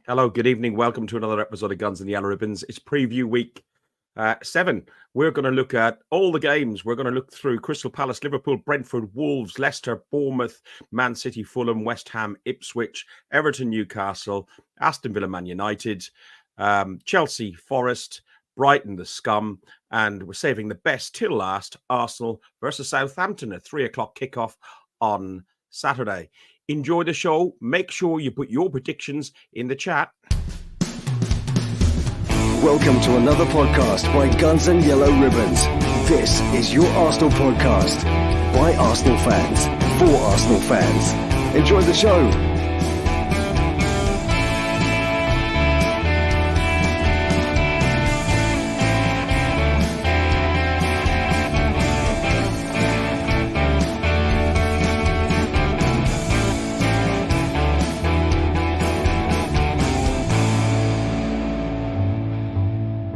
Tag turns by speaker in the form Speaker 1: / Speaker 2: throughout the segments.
Speaker 1: Hello, good evening. Welcome to another episode of Guns and Yellow Ribbons. It's preview week 7. We're going to look at all the games. We're going to look through Crystal Palace, Liverpool, Brentford, Wolves, Leicester, Bournemouth, Man City, Fulham, West Ham, Ipswich, Everton, Newcastle, Aston Villa, Man United, Chelsea, Forest, Brighton, the Scum, and we're saving the best till last, Arsenal versus Southampton at 3 o'clock kickoff on Saturday. Enjoy the show. Make sure you put your predictions in the chat.
Speaker 2: Welcome to another podcast by Guns and Yellow Ribbons. This is your Arsenal podcast by Arsenal fans for Arsenal fans. Enjoy the show.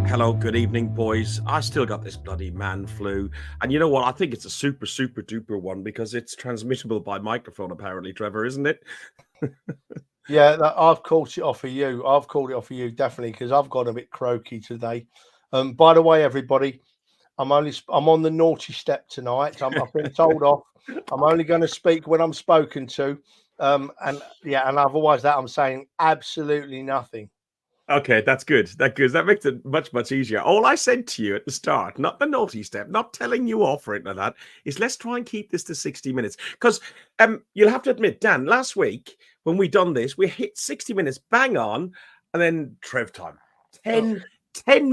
Speaker 1: Hello, good evening, boys. I still got this bloody man flu. And you know what? I think it's a super duper one because it's transmittable by microphone, apparently, Trevor, isn't it?
Speaker 3: Yeah, I've called it off of you. I've called it off of you, definitely, because I've got a bit croaky today. By the way, everybody, I'm on the naughty step tonight. I've been told off. I'm only going to speak when I'm spoken to. And otherwise that I'm saying absolutely nothing.
Speaker 1: Okay, that's good. That makes it much easier. All I said to you at the start, not the naughty step, not telling you off or anything like that, is let's try and keep this to 60 minutes. Because you'll have to admit, Dan, last week when we done this, we hit 60 minutes bang on, and then Trev time. 10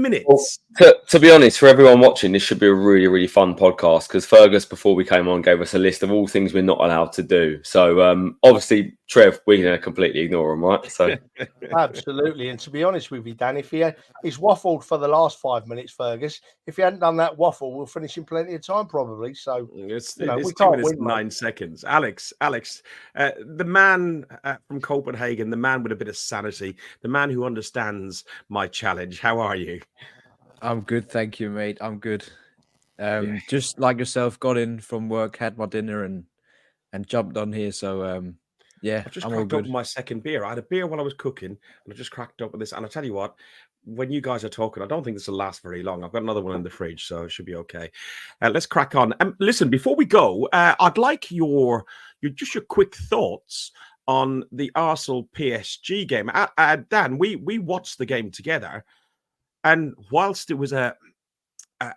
Speaker 1: minutes.
Speaker 4: Well, to be honest, for everyone watching, this should be a really fun podcast because Fergus, before we came on, gave us a list of all things we're not allowed to do. So obviously, Trev, we're going to completely ignore them, right? So
Speaker 3: absolutely. And to be honest with you, Dan, he's waffled for the last 5 minutes, Fergus. If he hadn't done that waffle, we'll finish in plenty of time, probably. So
Speaker 1: it's 2 minutes, 9 seconds. Alex, the man from Copenhagen, the man with a bit of sanity, the man who understands my challenge. How are you?
Speaker 5: I'm good, thank you, mate. I'm good. Just like yourself, got in from work, had my dinner, and jumped on here. So
Speaker 1: I've just cracked open my second beer. I had a beer while I was cooking, and I just cracked open this. And I tell you what, when you guys are talking, I don't think this will last very long. I've got another one in the fridge, so it should be okay. Let's crack on. Listen, before we go, I'd like your quick thoughts on the Arsenal PSG game. Dan, we watched the game together. And whilst it was a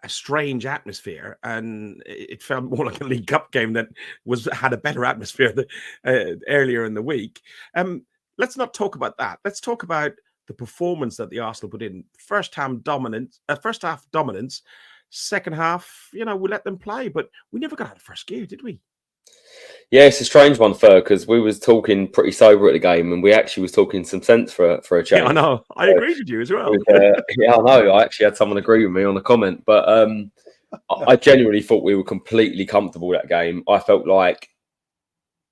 Speaker 1: strange atmosphere, and it felt more like a League Cup game that had a better atmosphere earlier in the week, let's not talk about that. Let's talk about the performance that the Arsenal put in. First half dominance. Second half, we let them play, but we never got out of first gear, did we?
Speaker 4: yeah, it's a strange one, Fer, because we was talking pretty sober at the game, and we actually was talking some sense for a change.
Speaker 1: Yeah, I know. I agreed with you as well.
Speaker 4: Yeah, I know. I actually had someone agree with me on the comment, but I genuinely thought we were completely comfortable that game. I felt like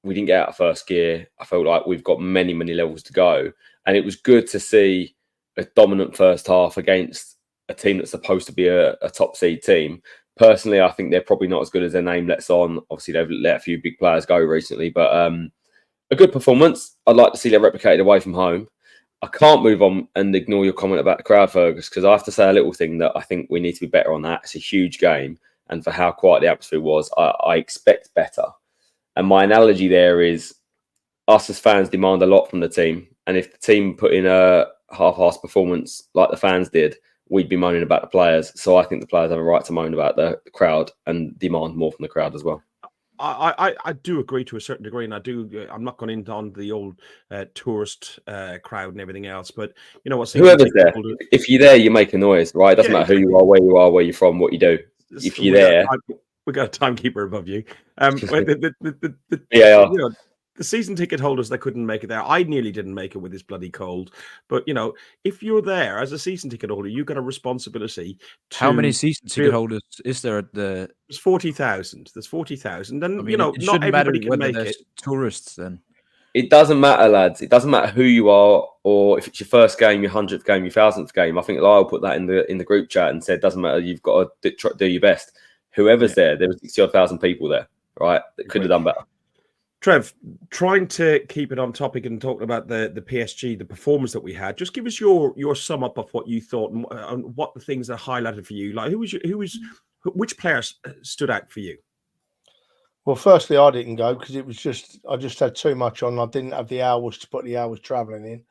Speaker 4: we didn't get out of first gear. I felt like we've got many levels to go, and it was good to see a dominant first half against a team that's supposed to be a top seed team. Personally, I think they're probably not as good as their name lets on. Obviously, they've let a few big players go recently, but a good performance. I'd like to see that replicated away from home. I can't move on and ignore your comment about the crowd, Fergus, because I have to say a little thing that I think we need to be better on that. It's a huge game, and for how quiet the atmosphere was, I expect better. And my analogy there is us as fans demand a lot from the team, and if the team put in a half-assed performance like the fans did, we'd be moaning about the players. So I think the players have a right to moan about the crowd and demand more from the crowd as well.
Speaker 1: I do agree to a certain degree, and I'm not going into on the old tourist crowd and everything else, but you know what?
Speaker 4: Whoever's there, if you're there, you make a noise, right? It doesn't matter who you are, where you're from, what you do. If you're there,
Speaker 1: we got a timekeeper above you. The season ticket holders that couldn't make it there. I nearly didn't make it with this bloody cold. But, if you're there as a season ticket holder, you've got a responsibility to...
Speaker 5: How many season ticket holders is there at the...
Speaker 1: There's 40,000. There's 40,000. And,
Speaker 5: it
Speaker 1: not everybody can make it.
Speaker 5: Tourists, then.
Speaker 4: It doesn't matter, lads. It doesn't matter who you are, or if it's your first game, your 100th game, your 1,000th game. I think Lyle put that in the group chat and said, doesn't matter, you've got to do your best. Whoever's there was 60,000 people there, right? That could have done better.
Speaker 1: Trev, trying to keep it on topic and talking about the PSG, the performance that we had. Just give us your sum up of what you thought and what the things that highlighted for you. Like which players stood out for you?
Speaker 3: Well, firstly, I didn't go because I just had too much on. I didn't have the hours to put the hours travelling in,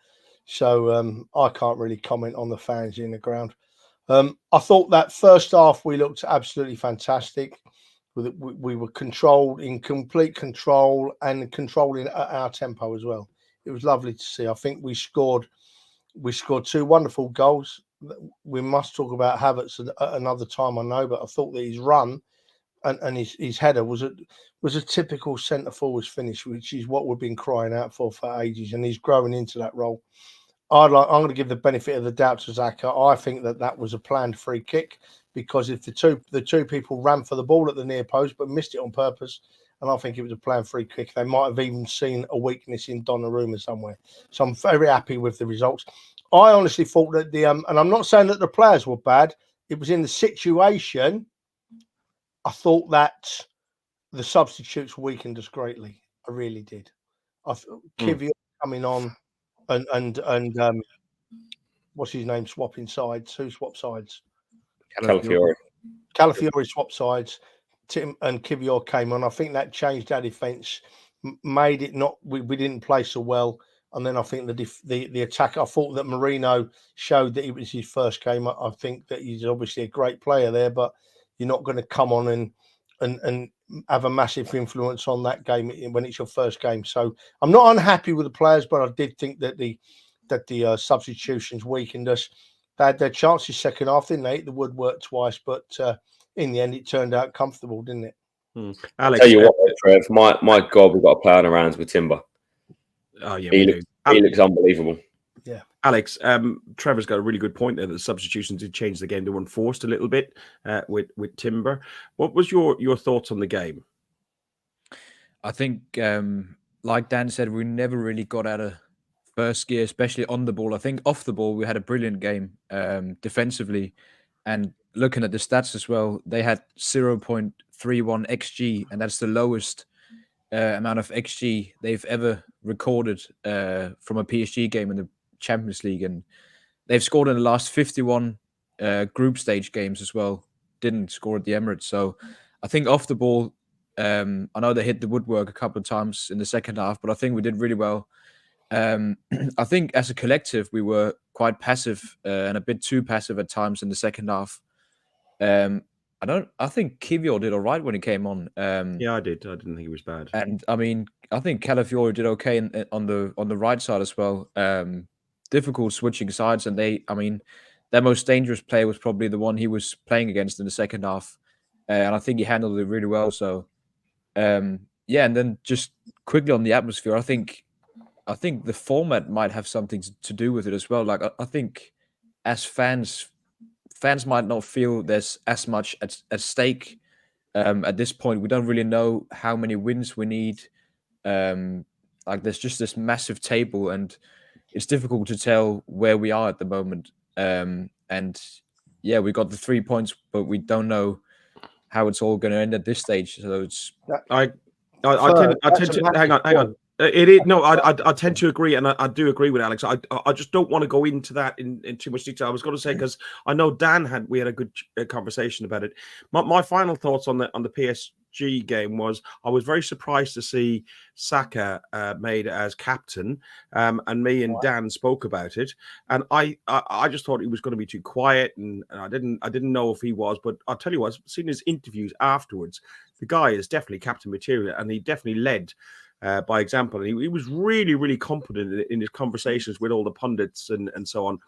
Speaker 3: so I can't really comment on the fans in the ground. I thought that first half we looked absolutely fantastic. We were controlled, in complete control, and controlling at our tempo as well. It was lovely to see. I think we scored 2 wonderful goals. We must talk about Havertz at another time, I know, but I thought that his run and his header was a typical centre forwards finish, which is what we've been crying out for ages, and he's growing into that role. I'm going to give the benefit of the doubt to Xhaka. I think that was a planned free kick, because if the two people ran for the ball at the near post but missed it on purpose, and I think it was a planned free kick, they might have even seen a weakness in Donnarumma somewhere. So I'm very happy with the results. I honestly thought that and I'm not saying that the players were bad. It was in the situation. I thought that the substitutes weakened us greatly. I really did. I thought Kivior coming on and what's his name swapping sides? Who swapped sides?
Speaker 4: Calafiori
Speaker 3: swapped sides. Tim and Kivior came on. I think that changed our defence, made it not. We didn't play so well, and then I think the attack. I thought that Marino showed that it was his first game. I think that he's obviously a great player there, but you're not going to come on and have a massive influence on that game when it's your first game. So I'm not unhappy with the players, but I did think that the substitutions weakened us. They had their chances second half, didn't they? The woodwork twice, but in the end, it turned out comfortable, didn't it?
Speaker 4: Alex, tell you what, Trev, my God, we've got a player on our hands with Timber.
Speaker 1: Oh yeah,
Speaker 4: he looks unbelievable.
Speaker 3: Yeah,
Speaker 1: Alex, Trevor's got a really good point there. The substitutions did change the game. They were enforced a little bit with Timber. What was your thoughts on the game?
Speaker 5: I think, like Dan said, we never really got out of first gear, especially on the ball. I think off the ball, we had a brilliant game defensively. And looking at the stats as well, they had 0.31 XG, and that's the lowest amount of XG they've ever recorded from a PSG game in the Champions League. And they've scored in the last 51 group stage games as well. Didn't score at the Emirates. So I think off the ball, I know they hit the woodwork a couple of times in the second half, but I think we did really well. I think as a collective, we were quite passive and a bit too passive at times in the second half. I think Kivior did all right when he came on.
Speaker 1: Yeah, I did. I didn't think he was bad.
Speaker 5: And I mean, I think Calafiori did okay on the right side as well. Difficult switching sides, and their most dangerous player was probably the one he was playing against in the second half, and I think he handled it really well. So, and then just quickly on the atmosphere, I think the format might have something to do with it as well. Like I think as fans might not feel there's as much at stake at this point. We don't really know how many wins we need. Like there's just this massive table, and it's difficult to tell where we are at the moment. And yeah, we got the 3 points, but we don't know how it's all going to end at this stage. So it's
Speaker 1: I tend to hang on. It is I tend to agree, and I do agree with Alex. I just don't want to go into that in too much detail. I was going to say, because I know we had a good conversation about it. My final thoughts on the PSG game was I was very surprised to see Saka made as captain, and me and Dan spoke about it, and I just thought he was going to be too quiet, and I didn't know if he was, but I'll tell you what, I've seen his interviews afterwards. The guy is definitely captain material, and he definitely led by example. And he was really, really confident in his conversations with all the pundits and so on.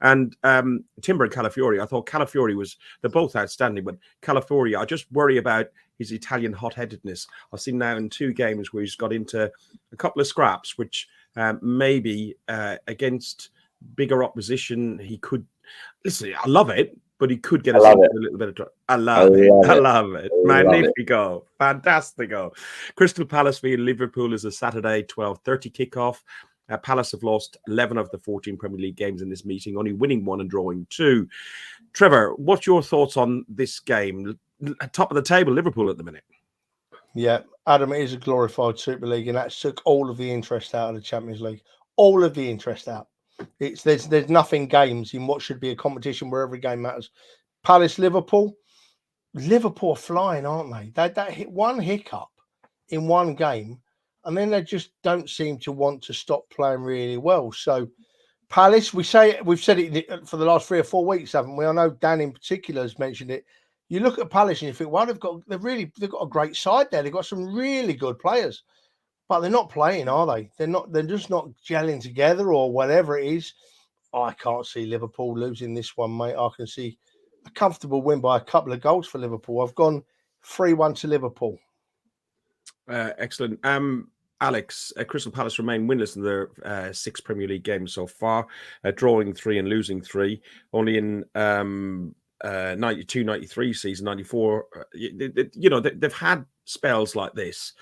Speaker 1: And Timber and Calafiori, I thought Calafiori they're both outstanding, but Calafiori, I just worry about his Italian hot-headedness. I've seen now in 2 games where he's got into a couple of scraps, which maybe against bigger opposition, he could... Listen, I love it, but he could get us into a little bit of trouble. I love it. Magnifico. Fantastico. Crystal Palace v Liverpool is a Saturday 12:30 kickoff. Palace have lost 11 of the 14 Premier League games in this meeting, only winning 1 and drawing 2. Trevor, what's your thoughts on this game? Top of the table, Liverpool at the minute.
Speaker 3: Yeah, Adam, it is a glorified Super League, and that's took all of the interest out of the Champions League. All of the interest out. There's nothing games in what should be a competition where every game matters. Palace, Liverpool are flying, aren't they? That hit one hiccup in one game, and then they just don't seem to want to stop playing really well. So Palace, we've said it for the last 3 or 4 weeks, haven't we? I know Dan in particular has mentioned it. You look at Palace and you think, well, they've got a great side there. They've got some really good players, but they're not playing, are they? They're just not gelling together or whatever it is. I can't see Liverpool losing this one, mate. I can see a comfortable win by a couple of goals for Liverpool. I've gone 3-1 to Liverpool.
Speaker 1: Excellent. Alex, Crystal Palace remain winless in their 6 Premier League games so far, drawing 3 and losing 3. Only in 92-93 season, 94. They've had spells like this.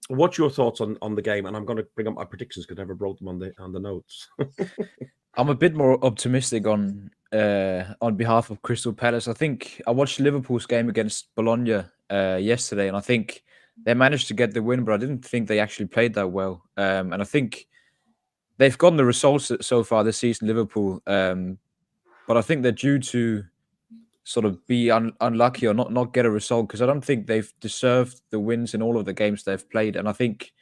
Speaker 1: What's your thoughts on the game? And I'm going to bring up my predictions because I never wrote them on the notes.
Speaker 5: I'm a bit more optimistic on behalf of Crystal Palace. I think I watched Liverpool's game against Bologna yesterday, and I think they managed to get the win, but I didn't think they actually played that well. And I think they've gotten the results so far this season, Liverpool. But I think they're due to sort of be unlucky or not get a result, because I don't think they've deserved the wins in all of the games they've played. And I think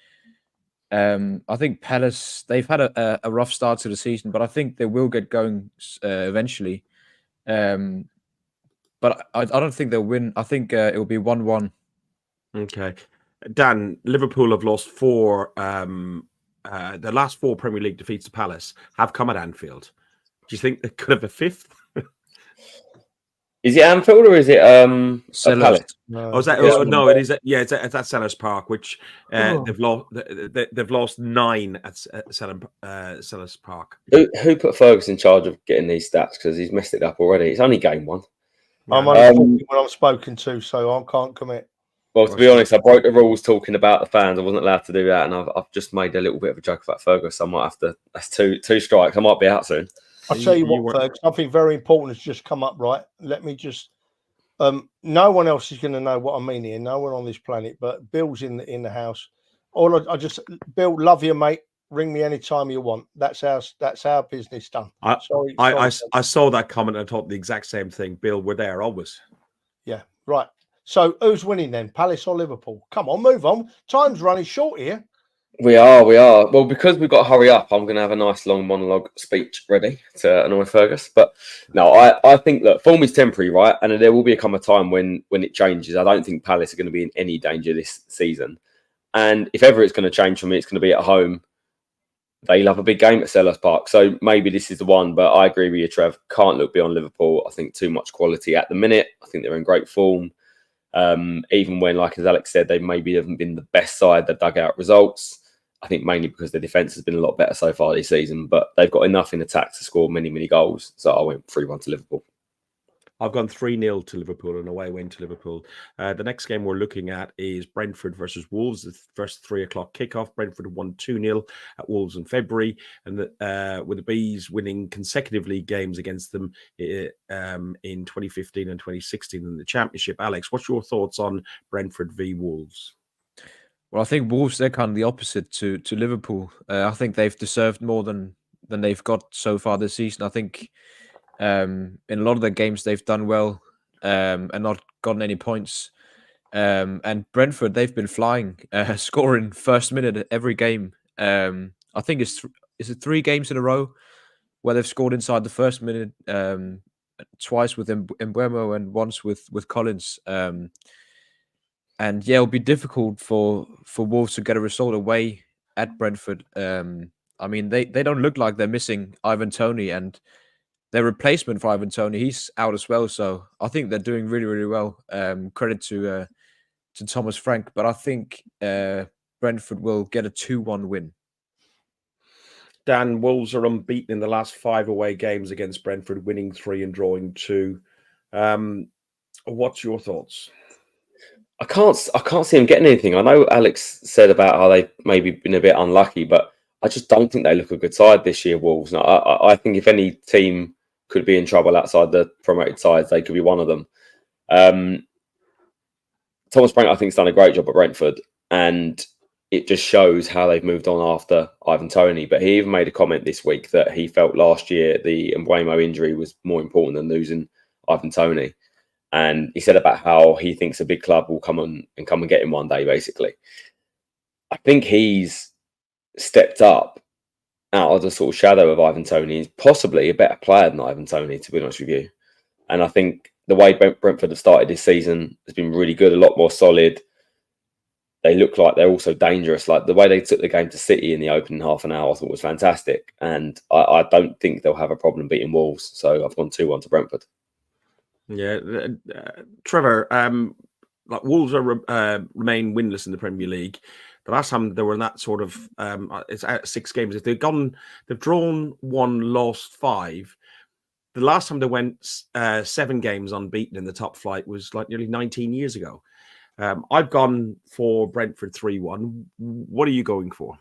Speaker 5: Palace, they've had a rough start to the season, but I think they will get going eventually. But I don't think they'll win. I think it will be 1-1.
Speaker 1: Okay. Dan, Liverpool have lost 4. The last 4 Premier League defeats to Palace have come at Anfield. Do you think they could have a 5th?
Speaker 4: Is it Anfield or is it
Speaker 5: Palace?
Speaker 1: No, it is. It's at Selhurst Park, which they've lost. They've lost 9 at Selhurst Park.
Speaker 4: Who put Fergus in charge of getting these stats? Because he's messed it up already. It's only game 1.
Speaker 3: I'm only talking when I'm spoken to, so I can't commit.
Speaker 4: Well, to be honest, I broke the rules talking about the fans. I wasn't allowed to do that, and I've just made a little bit of a joke about Fergus. So I might have to. That's two strikes. I might be out soon.
Speaker 3: I'll tell you what, Fergus, something very important has just come up, right? Let me just... no one else is going to know what I mean here. No one on this planet, but Bill's in the house. Bill, love you, mate. Ring me anytime you want. That's our business done.
Speaker 1: I saw that comment and I thought the exact same thing. Bill, we're there always.
Speaker 3: Yeah, right. So who's winning then? Palace or Liverpool? Come on, move on. Time's running short here.
Speaker 4: We are. Well, because we've got to hurry up, I'm going to have a nice long monologue speech ready to annoy Fergus. But no, I think, look, form is temporary, right? And there will come a time when it changes. I don't think Palace are going to be in any danger this season. And if ever it's going to change for me, it's going to be at home. They love a big game at Selhurst Park. So maybe this is the one. But I agree with you, Trev. Can't look beyond Liverpool. I think too much quality at the minute. I think they're in great form. Even when, like as Alex said, they maybe haven't been the best side that dug out results. I think mainly because the defence has been a lot better so far this season, but they've got enough in attack to score many, many goals. So I went 3-1 to Liverpool.
Speaker 1: I've gone 3-0 to Liverpool, and away win to Liverpool. The next game we're looking at is Brentford versus Wolves. The first 3 o'clock kickoff. Brentford won 2-0 at Wolves in February, and with the Bees winning consecutive league games against them in 2015 and 2016 in the Championship. Alex, what's your thoughts on Brentford v Wolves?
Speaker 5: Well, I think Wolves, they're kind of the opposite to Liverpool. I think they've deserved more than they've got so far this season. I think in a lot of their games they've done well and not gotten any points. And Brentford, they've been flying, scoring first minute at every game. I think is it 3 games in a row where they've scored inside the first minute, twice with Mbeumo and once with Collins. And yeah, it'll be difficult for Wolves to get a result away at Brentford. I mean, they don't look like they're missing Ivan Toney, and their replacement for Ivan Toney, he's out as well. So I think they're doing really, really well. Credit to Thomas Frank, but I think Brentford will get a 2-1 win.
Speaker 1: Dan, Wolves are unbeaten in the last 5 away games against Brentford, winning 3 and drawing 2. What's your thoughts?
Speaker 4: I can't see them getting anything. I know Alex said about how they've maybe been a bit unlucky, but I just don't think they look a good side this year, Wolves. No, I think if any team could be in trouble outside the promoted sides, they could be one of them. Thomas Frank, I think, has done a great job at Brentford, and it just shows how they've moved on after Ivan Toney. But he even made a comment this week that he felt last year the Mbeumo injury was more important than losing Ivan Toney. And he said about how he thinks a big club will come and get him one day, basically. I think he's stepped up out of the sort of shadow of Ivan Toney. He's possibly a better player than Ivan Toney, to be honest with you. And I think the way Brentford have started this season has been really good, a lot more solid. They look like they're also dangerous. Like the way they took the game to City in the opening half an hour, I thought was fantastic. And I don't think they'll have a problem beating Wolves. So I've gone 2-1 to Brentford.
Speaker 1: Yeah, Trevor. Like Wolves remain winless in the Premier League. The last time they were in that sort of, it's out 6 games. If they've drawn 1, lost 5. The last time they went 7 games unbeaten in the top flight was like nearly 19 years ago. I've gone for Brentford 3-1. What are you going for?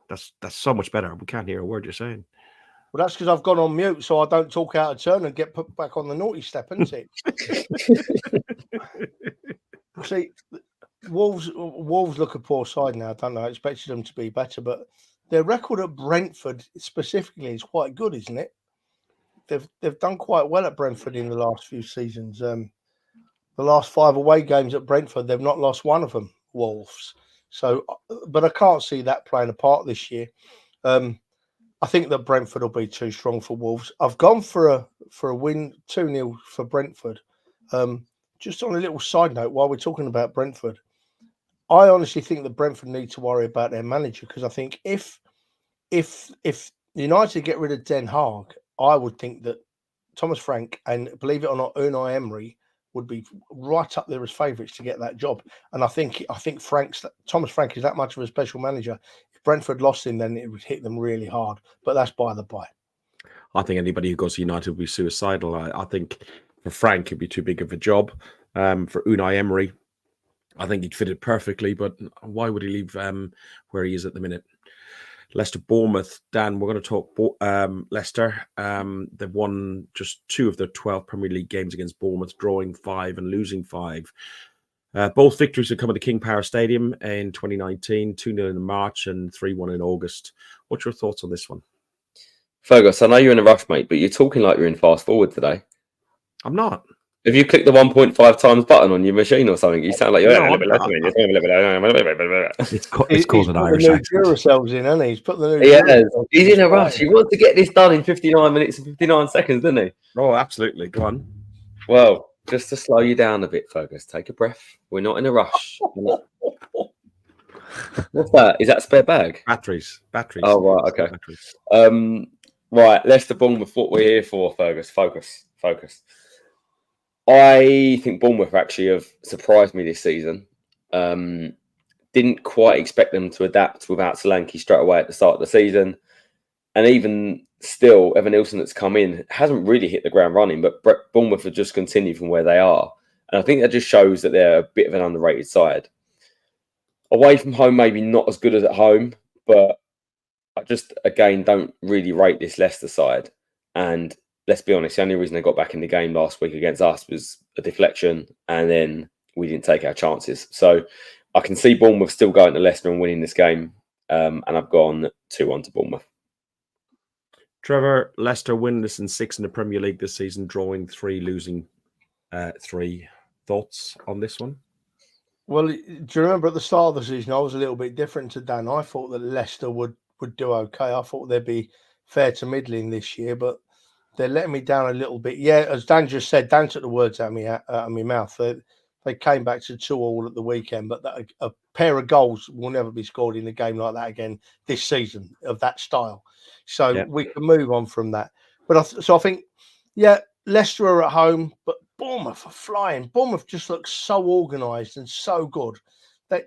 Speaker 1: That's so much better. We can't hear a word you're saying.
Speaker 3: Well, that's because I've gone on mute, so I don't talk out of turn and get put back on the naughty step, isn't it? See, Wolves look a poor side now. I don't know. I expected them to be better, but their record at Brentford specifically is quite good, isn't it? They've done quite well at Brentford in the last few seasons. The last 5 away games at Brentford, they've not lost one of them, Wolves. So, but I can't see that playing a part this year. I think that Brentford will be too strong for Wolves. I've gone for a win 2-0 for Brentford. Just on a little side note, while we're talking about Brentford, I honestly think that Brentford need to worry about their manager, because I think if United get rid of Den Haag, I would think that Thomas Frank and, believe it or not, Unai Emery would be right up there as favourites to get that job. And I think Thomas Frank is that much of a special manager. If Brentford lost him, then it would hit them really hard. But that's by the by.
Speaker 1: I think anybody who goes to United will be suicidal. I think for Frank, it'd be too big of a job. For Unai Emery, I think he'd fit it perfectly. But why would he leave where he is at the minute? Leicester, Bournemouth. Dan, we're going to talk Leicester. They've won just 2 of their 12 Premier League games against Bournemouth, drawing 5 and losing 5. Both victories have come at the King Power Stadium in 2019, 2-0 in March and 3-1 in August. What's your thoughts on this one?
Speaker 4: Fergus, I know you're in a rush, mate, but you're talking like you're in fast forward today.
Speaker 1: I'm not.
Speaker 4: If you click the 1.5 times button on your machine or something, you sound like you're.
Speaker 1: It's called an Irish accent.
Speaker 3: Duracells in, hasn't he? He's put the new.
Speaker 4: Yeah, he's in a rush. He wants to get this done in 59 minutes and 59 seconds, doesn't he?
Speaker 1: Oh, absolutely. Go on.
Speaker 4: Well, just to slow you down a bit, Fergus, take a breath. We're not in a rush. What's that? Is that a spare bag?
Speaker 1: Batteries.
Speaker 4: Oh, right. Okay. Right. Leicester, Bournemouth. What we're here for, Fergus. Focus. I think Bournemouth actually have surprised me this season. Didn't quite expect them to adapt without Solanke straight away at the start of the season. And even still, Evan Nilsson that's come in hasn't really hit the ground running, but Bournemouth have just continued from where they are. And I think that just shows that they're a bit of an underrated side. Away from home, maybe not as good as at home, but I just, again, don't really rate this Leicester side. And let's be honest, the only reason they got back in the game last week against us was a deflection, and then we didn't take our chances. So I can see Bournemouth still going to Leicester and winning this game, and I've gone 2-1 to Bournemouth.
Speaker 1: Trevor, Leicester winless in 6 in the Premier League this season, drawing 3, losing 3. Thoughts on this one?
Speaker 3: Well, do you remember at the start of the season, I was a little bit different to Dan. I thought that Leicester would do okay. I thought they'd be fair to middling this year, but they're letting me down a little bit. Yeah, as Dan just said, Dan took the words out of my mouth. They came back to 2-2 at the weekend, but a pair of goals will never be scored in a game like that again this season of that style. So we can move on from that. But I think, Leicester are at home, but Bournemouth are flying. Bournemouth just looks so organised and so good.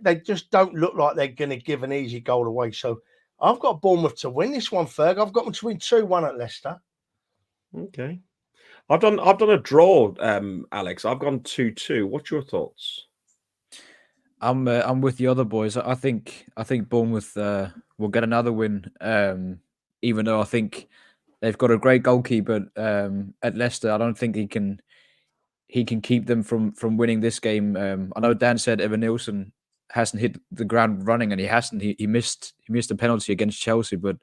Speaker 3: They just don't look like they're going to give an easy goal away. So I've got Bournemouth to win this one, Ferg. I've got them to win 2-1 at Leicester.
Speaker 1: Okay. I've done a draw, Alex. I've gone 2-2. What's your thoughts?
Speaker 5: I'm with the other boys. I think Bournemouth will get another win. Even though I think they've got a great goalkeeper at Leicester, I don't think he can he can keep them from winning this game. I know Dan said Evan Nielsen hasn't hit the ground running, and he hasn't. He missed a penalty against Chelsea, but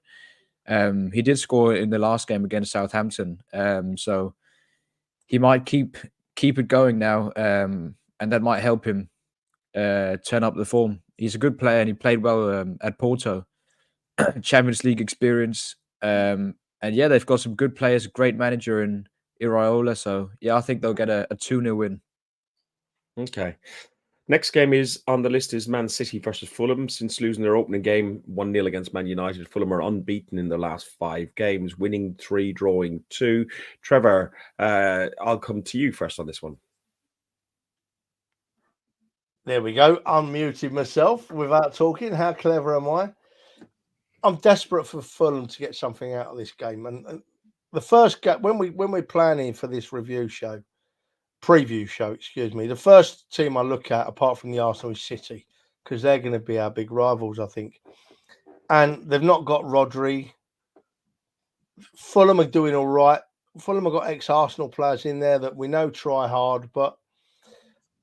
Speaker 5: he did score in the last game against Southampton. So he might keep it going now, and that might help him turn up the form. He's a good player, and he played well at Porto. Champions League experience, and yeah, they've got some good players, a great manager in Iraola. So yeah, I think they'll get a 2-0 win.
Speaker 1: Okay. Next game is on the list is Man City versus Fulham. Since losing their opening game 1-0 against Man United, Fulham are unbeaten in their last 5 games, winning 3, drawing 2. Trevor, I'll come to you first on this one.
Speaker 3: There we go. Unmuted myself without talking. How clever am I? I'm desperate for Fulham to get something out of this game. And the first game, when we're planning for this preview show, the first team I look at, apart from the Arsenal, is City, because they're going to be our big rivals, I think. And they've not got Rodri. Fulham are doing all right. Fulham have got ex-Arsenal players in there that we know try hard, but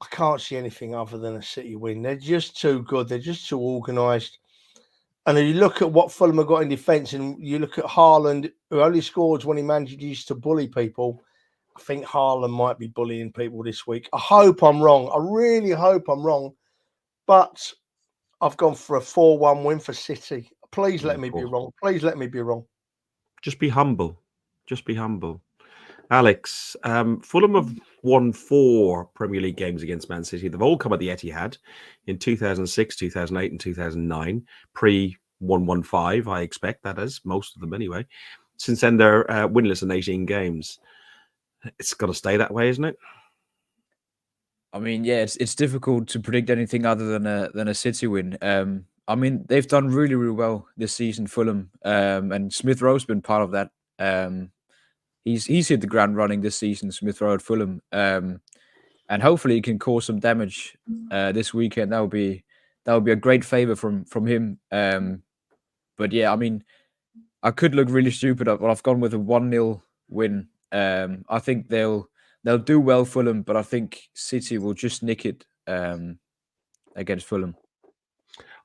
Speaker 3: I can't see anything other than a City win. They're just too good. They're just too organised. And if you look at what Fulham have got in defence, and you look at Haaland, who only scores when he manages to bully people, I think Haaland might be bullying people this week. I hope I'm wrong. I really hope I'm wrong. But I've gone for a 4-1 win for City. Please let me be wrong. Please let me be wrong.
Speaker 1: Just be humble. Just be humble. Alex, Fulham have won 4 Premier League games against Man City. They've all come at the Etihad in 2006, 2008 and 2009. Pre-115, I expect, that is. Most of them anyway. Since then, they're winless in 18 games. It's got to stay that way, isn't it?
Speaker 5: I mean, yeah, it's difficult to predict anything other than a City win. I mean, they've done really, really well this season, Fulham, and Smith Rowe's been part of that. He's hit the ground running this season, Smith Rowe at Fulham, and hopefully he can cause some damage this weekend. That would be a great favor from him. But yeah, I mean, I could look really stupid, but I've gone with a 1-0 win. I think they'll do well, Fulham, but I think City will just nick it against Fulham.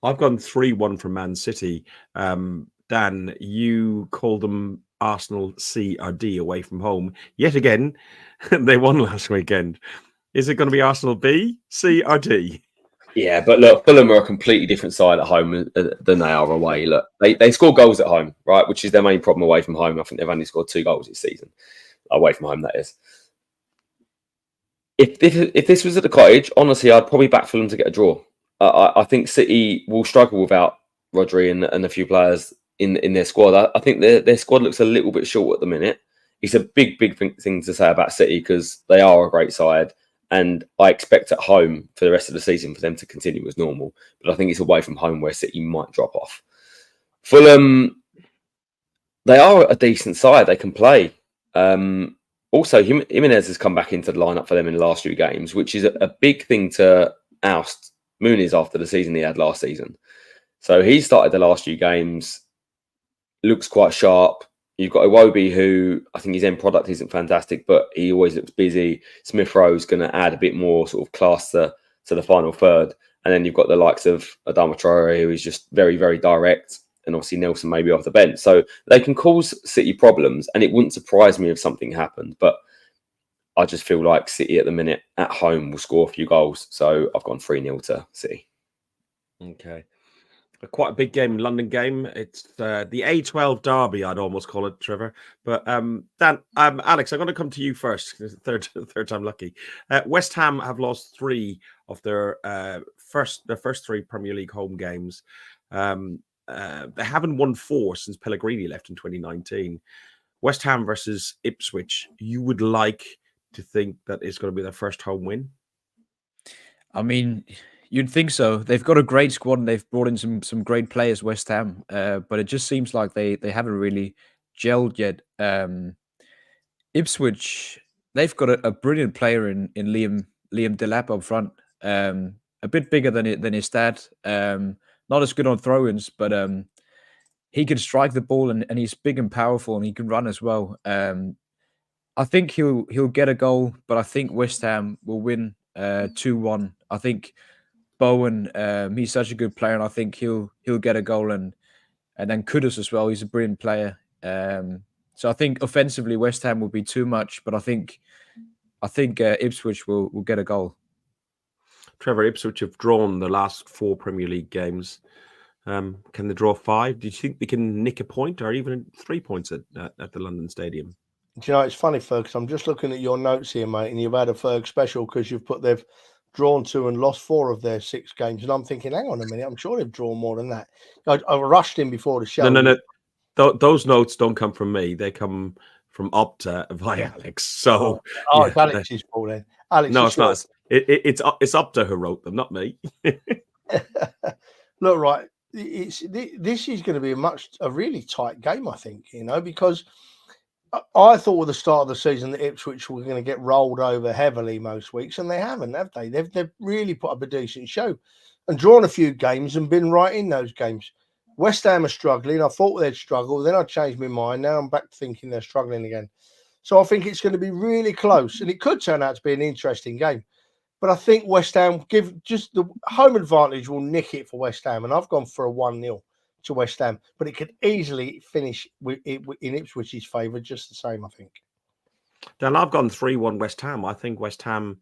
Speaker 1: I've gone 3-1 from Man City. Dan, you called them Arsenal C or D away from home. Yet again, they won last weekend. Is it going to be Arsenal B, C or D?
Speaker 4: Yeah, but look, Fulham are a completely different side at home than they are away. Look, they score goals at home, right, which is their main problem away from home. I think they've only scored 2 goals this season. Away from home, that is. If this was at the Cottage, honestly, I'd probably back Fulham to get a draw. I think City will struggle without Rodri and a few players in their squad. I think their squad looks a little bit short at the minute. It's a big thing to say about City because they are a great side, and I expect at home for the rest of the season for them to continue as normal. But I think it's away from home where City might drop off. Fulham, they are a decent side. They can play. Also, Jimenez has come back into the lineup for them in the last few games, which is a big thing to oust Muniz after the season he had last season. So he started the last few games, looks quite sharp. You've got Iwobi, who I think his end product isn't fantastic, but he always looks busy. Smith Rowe's going to add a bit more sort of class to the final third. And then you've got the likes of Adama Traore, who is just very, very direct. And obviously Nelson maybe off the bench. So they can cause City problems, and it wouldn't surprise me if something happened. But I just feel like City at the minute at home will score a few goals. So I've gone 3-0 to City.
Speaker 1: Okay. Quite a big game, London game. It's the A12 derby, I'd almost call it, Trevor. But Dan, Alex, I'm going to come to you first. Third time lucky. West Ham have lost 3 of their first 3 Premier League home games. They haven't won 4 since Pellegrini left in 2019. West Ham versus Ipswich. You would like to think that it's going to be their first home win?
Speaker 5: I mean, you'd think so. They've got a great squad and they've brought in some great players, West Ham. But it just seems like they haven't really gelled yet. Ipswich, they've got a brilliant player in Liam Delap up front. A bit bigger than his dad. Not as good on throw-ins, but he can strike the ball and he's big and powerful and he can run as well. I think he'll get a goal, but I think West Ham will win 2-1. I think Bowen, he's such a good player, and I think he'll get a goal, and then Kudus as well. He's a brilliant player. So I think offensively West Ham will be too much, but I think Ipswich will get a goal.
Speaker 1: Trevor, Ipswich have drawn the last 4 Premier League games. Can they draw 5? Do you think they can nick a point or even 3 points at the London Stadium?
Speaker 3: Do you know, it's funny, Fergus. I'm just looking at your notes here, mate, and you've had a Ferg special because you've put they've drawn 2 and lost 4 of their 6 games. And I'm thinking, hang on a minute, I'm sure they've drawn more than that. I rushed in before the show.
Speaker 1: No. Those notes don't come from me. They come from Opta via Alex. So,
Speaker 3: it's Alex's fault then. Alex,
Speaker 1: no, it's not. It's Opta who wrote them, not me.
Speaker 3: Look, right. This is going to be a really tight game, I think, because I thought with the start of the season that Ipswich were going to get rolled over heavily most weeks, and they haven't, have they? They've really put up a decent show and drawn a few games and been right in those games. West Ham are struggling. I thought they'd struggle. Then I changed my mind. Now I'm back to thinking they're struggling again. So I think it's going to be really close, and it could turn out to be an interesting game. But I think West Ham just the home advantage will nick it for West Ham, and I've gone for a 1-0 to West Ham. But it could easily finish in Ipswich's favour, just the same, I think.
Speaker 1: Dan, I've gone 3-1 West Ham. I think West Ham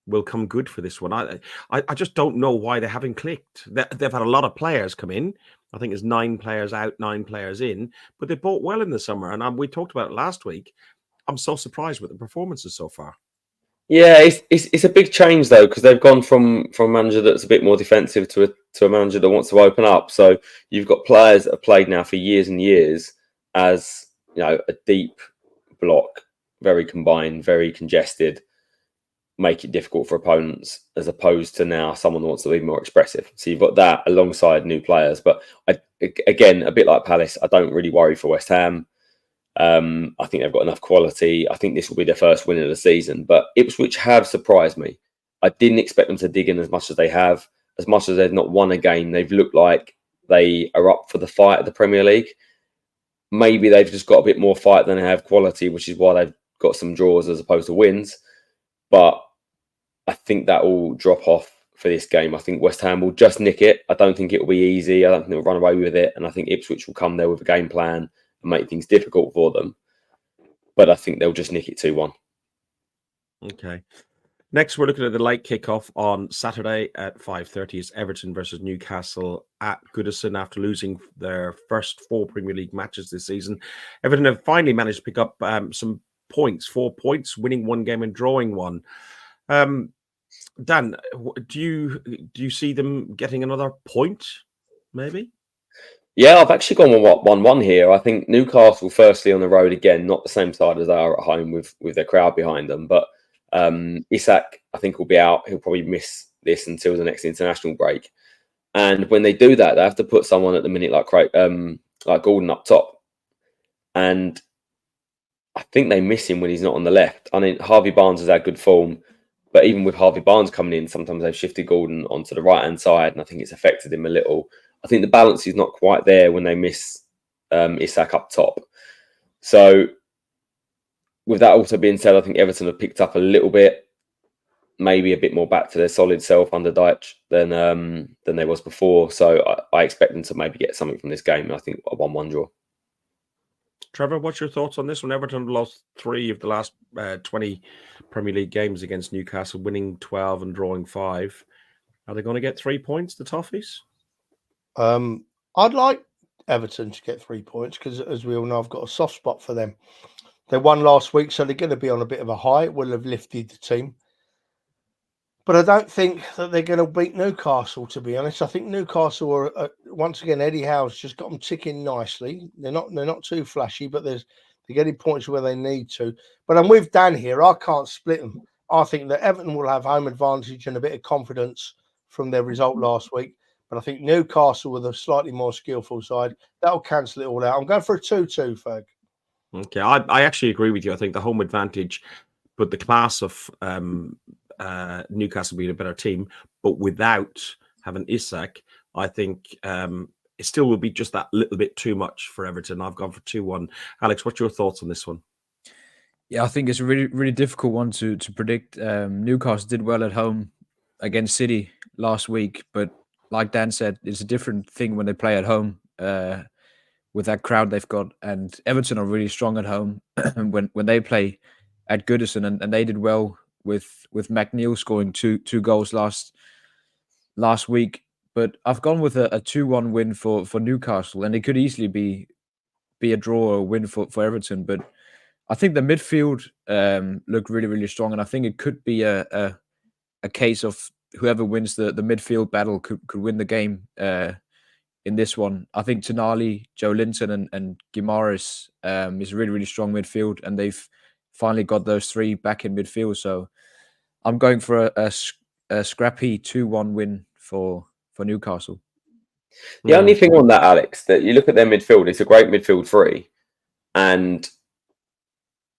Speaker 1: will come good for this one. I just don't know why they haven't clicked. They've had a lot of players come in. I think there's 9 players out, 9 players in, but they bought well in the summer. And we talked about it last week. I'm so surprised with the performances so far.
Speaker 4: Yeah, it's a big change though, because they've gone from a manager that's a bit more defensive to a manager that wants to open up. So you've got players that have played now for years and years as a deep block, very combined, very congested, make it difficult for opponents, as opposed to now someone that wants to be more expressive. So you've got that alongside new players. But again, a bit like Palace, I don't really worry for West Ham. I think they've got enough quality. I think this will be their first win of the season. But Ipswich have surprised me. I didn't expect them to dig in as much as they have. As much as they've not won a game, they've looked like they are up for the fight of the Premier League. Maybe they've just got a bit more fight than they have quality, which is why they've got some draws as opposed to wins. But I think that will drop off for this game. I think West Ham will just nick it. I don't think it will be easy. I don't think they'll run away with it. And I think Ipswich will come there with a game plan and make things difficult for them. But I think they'll just nick it 2-1.
Speaker 1: Okay. Next, we're looking at the late kickoff on Saturday at 5:30. It's Everton versus Newcastle at Goodison after losing their first 4 Premier League matches this season. Everton have finally managed to pick up some points, 4 points, winning 1 game and drawing 1. Dan, do you see them getting another point, maybe?
Speaker 4: Yeah, I've actually gone 1-1 here. I think Newcastle, firstly, on the road again, not the same side as they are at home with their crowd behind them. But Isak, I think, will be out. He'll probably miss this until the next international break. And when they do that, they have to put someone at the minute like Gordon up top. And I think they miss him when he's not on the left. I mean, Harvey Barnes has had good form. But even with Harvey Barnes coming in, sometimes they've shifted Gordon onto the right-hand side, and I think it's affected him a little. I think the balance is not quite there when they miss Isak up top. So with that also being said, I think Everton have picked up a little bit, maybe a bit more back to their solid self under Dyche than they was before. So I expect them to maybe get something from this game, and I think a 1-1 draw.
Speaker 1: Trevor, what's your thoughts on this one? Everton lost 3 of the last 20 Premier League games against Newcastle, winning 12 and drawing 5. Are they going to get 3 points, the Toffees?
Speaker 3: I'd like Everton to get 3 points because, as we all know, I've got a soft spot for them. They won last week, so they're going to be on a bit of a high. It will have lifted the team. But I don't think that they're going to beat Newcastle, to be honest. I think Newcastle are once again, Eddie Howe's just got them ticking nicely. They're not too flashy, but they're getting points where they need to. But I'm with Dan here. I can't split them. I think that Everton will have home advantage and a bit of confidence from their result last week. But I think Newcastle with a slightly more skillful side, that'll cancel it all out. I'm going for a 2-2, Ferg.
Speaker 1: Okay, I actually agree with you. I think the home advantage, but the class of Newcastle being a better team, but without having Isak, I think it still will be just that little bit too much for Everton. I've gone for 2-1. Alex, what's your thoughts on this one?
Speaker 5: Yeah, I think it's a really, really difficult one to predict. Newcastle did well at home against City last week, but like Dan said, it's a different thing when they play at home with that crowd they've got. And Everton are really strong at home when they play at Goodison, and they did well with McNeil scoring two goals last week. But I've gone with a 2-1 win for Newcastle, and it could easily be a draw or a win for Everton, but I think the midfield looked really, really strong, and I think it could be a case of whoever wins the midfield battle could win the game in this one. I think Tonali, Joe Linton, and Guimaraes is a really, really strong midfield, and they've finally got those three back in midfield. So I'm going for a scrappy 2-1 win for Newcastle.
Speaker 4: The only thing on that, Alex, that you look at their midfield, it's a great midfield three, and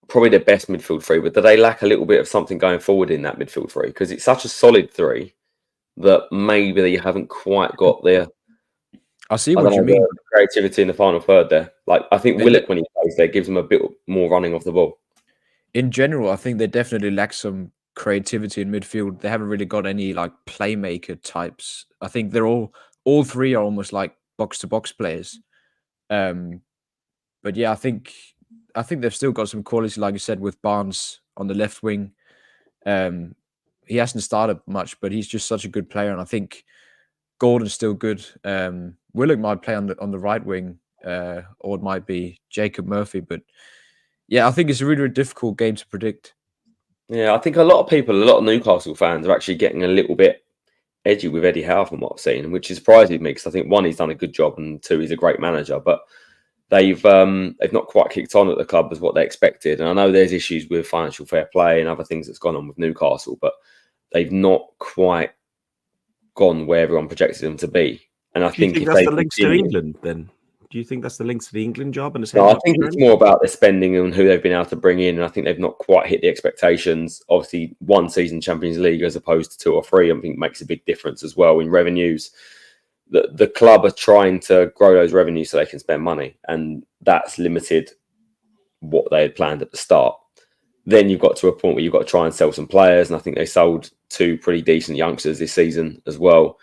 Speaker 4: probably the best midfield three, but do they lack a little bit of something going forward in that midfield three? Because it's such a solid three that maybe they haven't quite got their
Speaker 5: I see what you mean.
Speaker 4: Creativity in the final third there. Like, I think Willock, when he plays there, gives them a bit more running off the ball.
Speaker 5: In general, I think they definitely lack some creativity in midfield. They haven't really got any like playmaker types. I think they're all three are almost like box-to-box players. But yeah, I think they've still got some quality, like you said, with Barnes on the left wing. He hasn't started much, but he's just such a good player, and I think Gordon's still good. Willock might play on the right wing, or it might be Jacob Murphy. But yeah, I think it's a really, really difficult game to predict.
Speaker 4: Yeah, I think a lot of Newcastle fans are actually getting a little bit edgy with Eddie Howe from what I've seen, which is surprising me because I think one, he's done a good job, and two, he's a great manager. But they've not quite kicked on at the club as what they expected. And I know there's issues with financial fair play and other things that's gone on with Newcastle, but they've not quite gone where everyone projected them to be. And I think if
Speaker 1: that's the links to England, then do you think that's the links to the England job? And
Speaker 4: no, I think it's more about their spending and who they've been able to bring in. And I think they've not quite hit the expectations. Obviously, one season Champions League as opposed to 2 or 3, I think makes a big difference as well in revenues. The club are trying to grow those revenues so they can spend money, and that's limited what they had planned at the start. Then you've got to a point where you've got to try and sell some players, and I think they sold 2 pretty decent youngsters this season as well,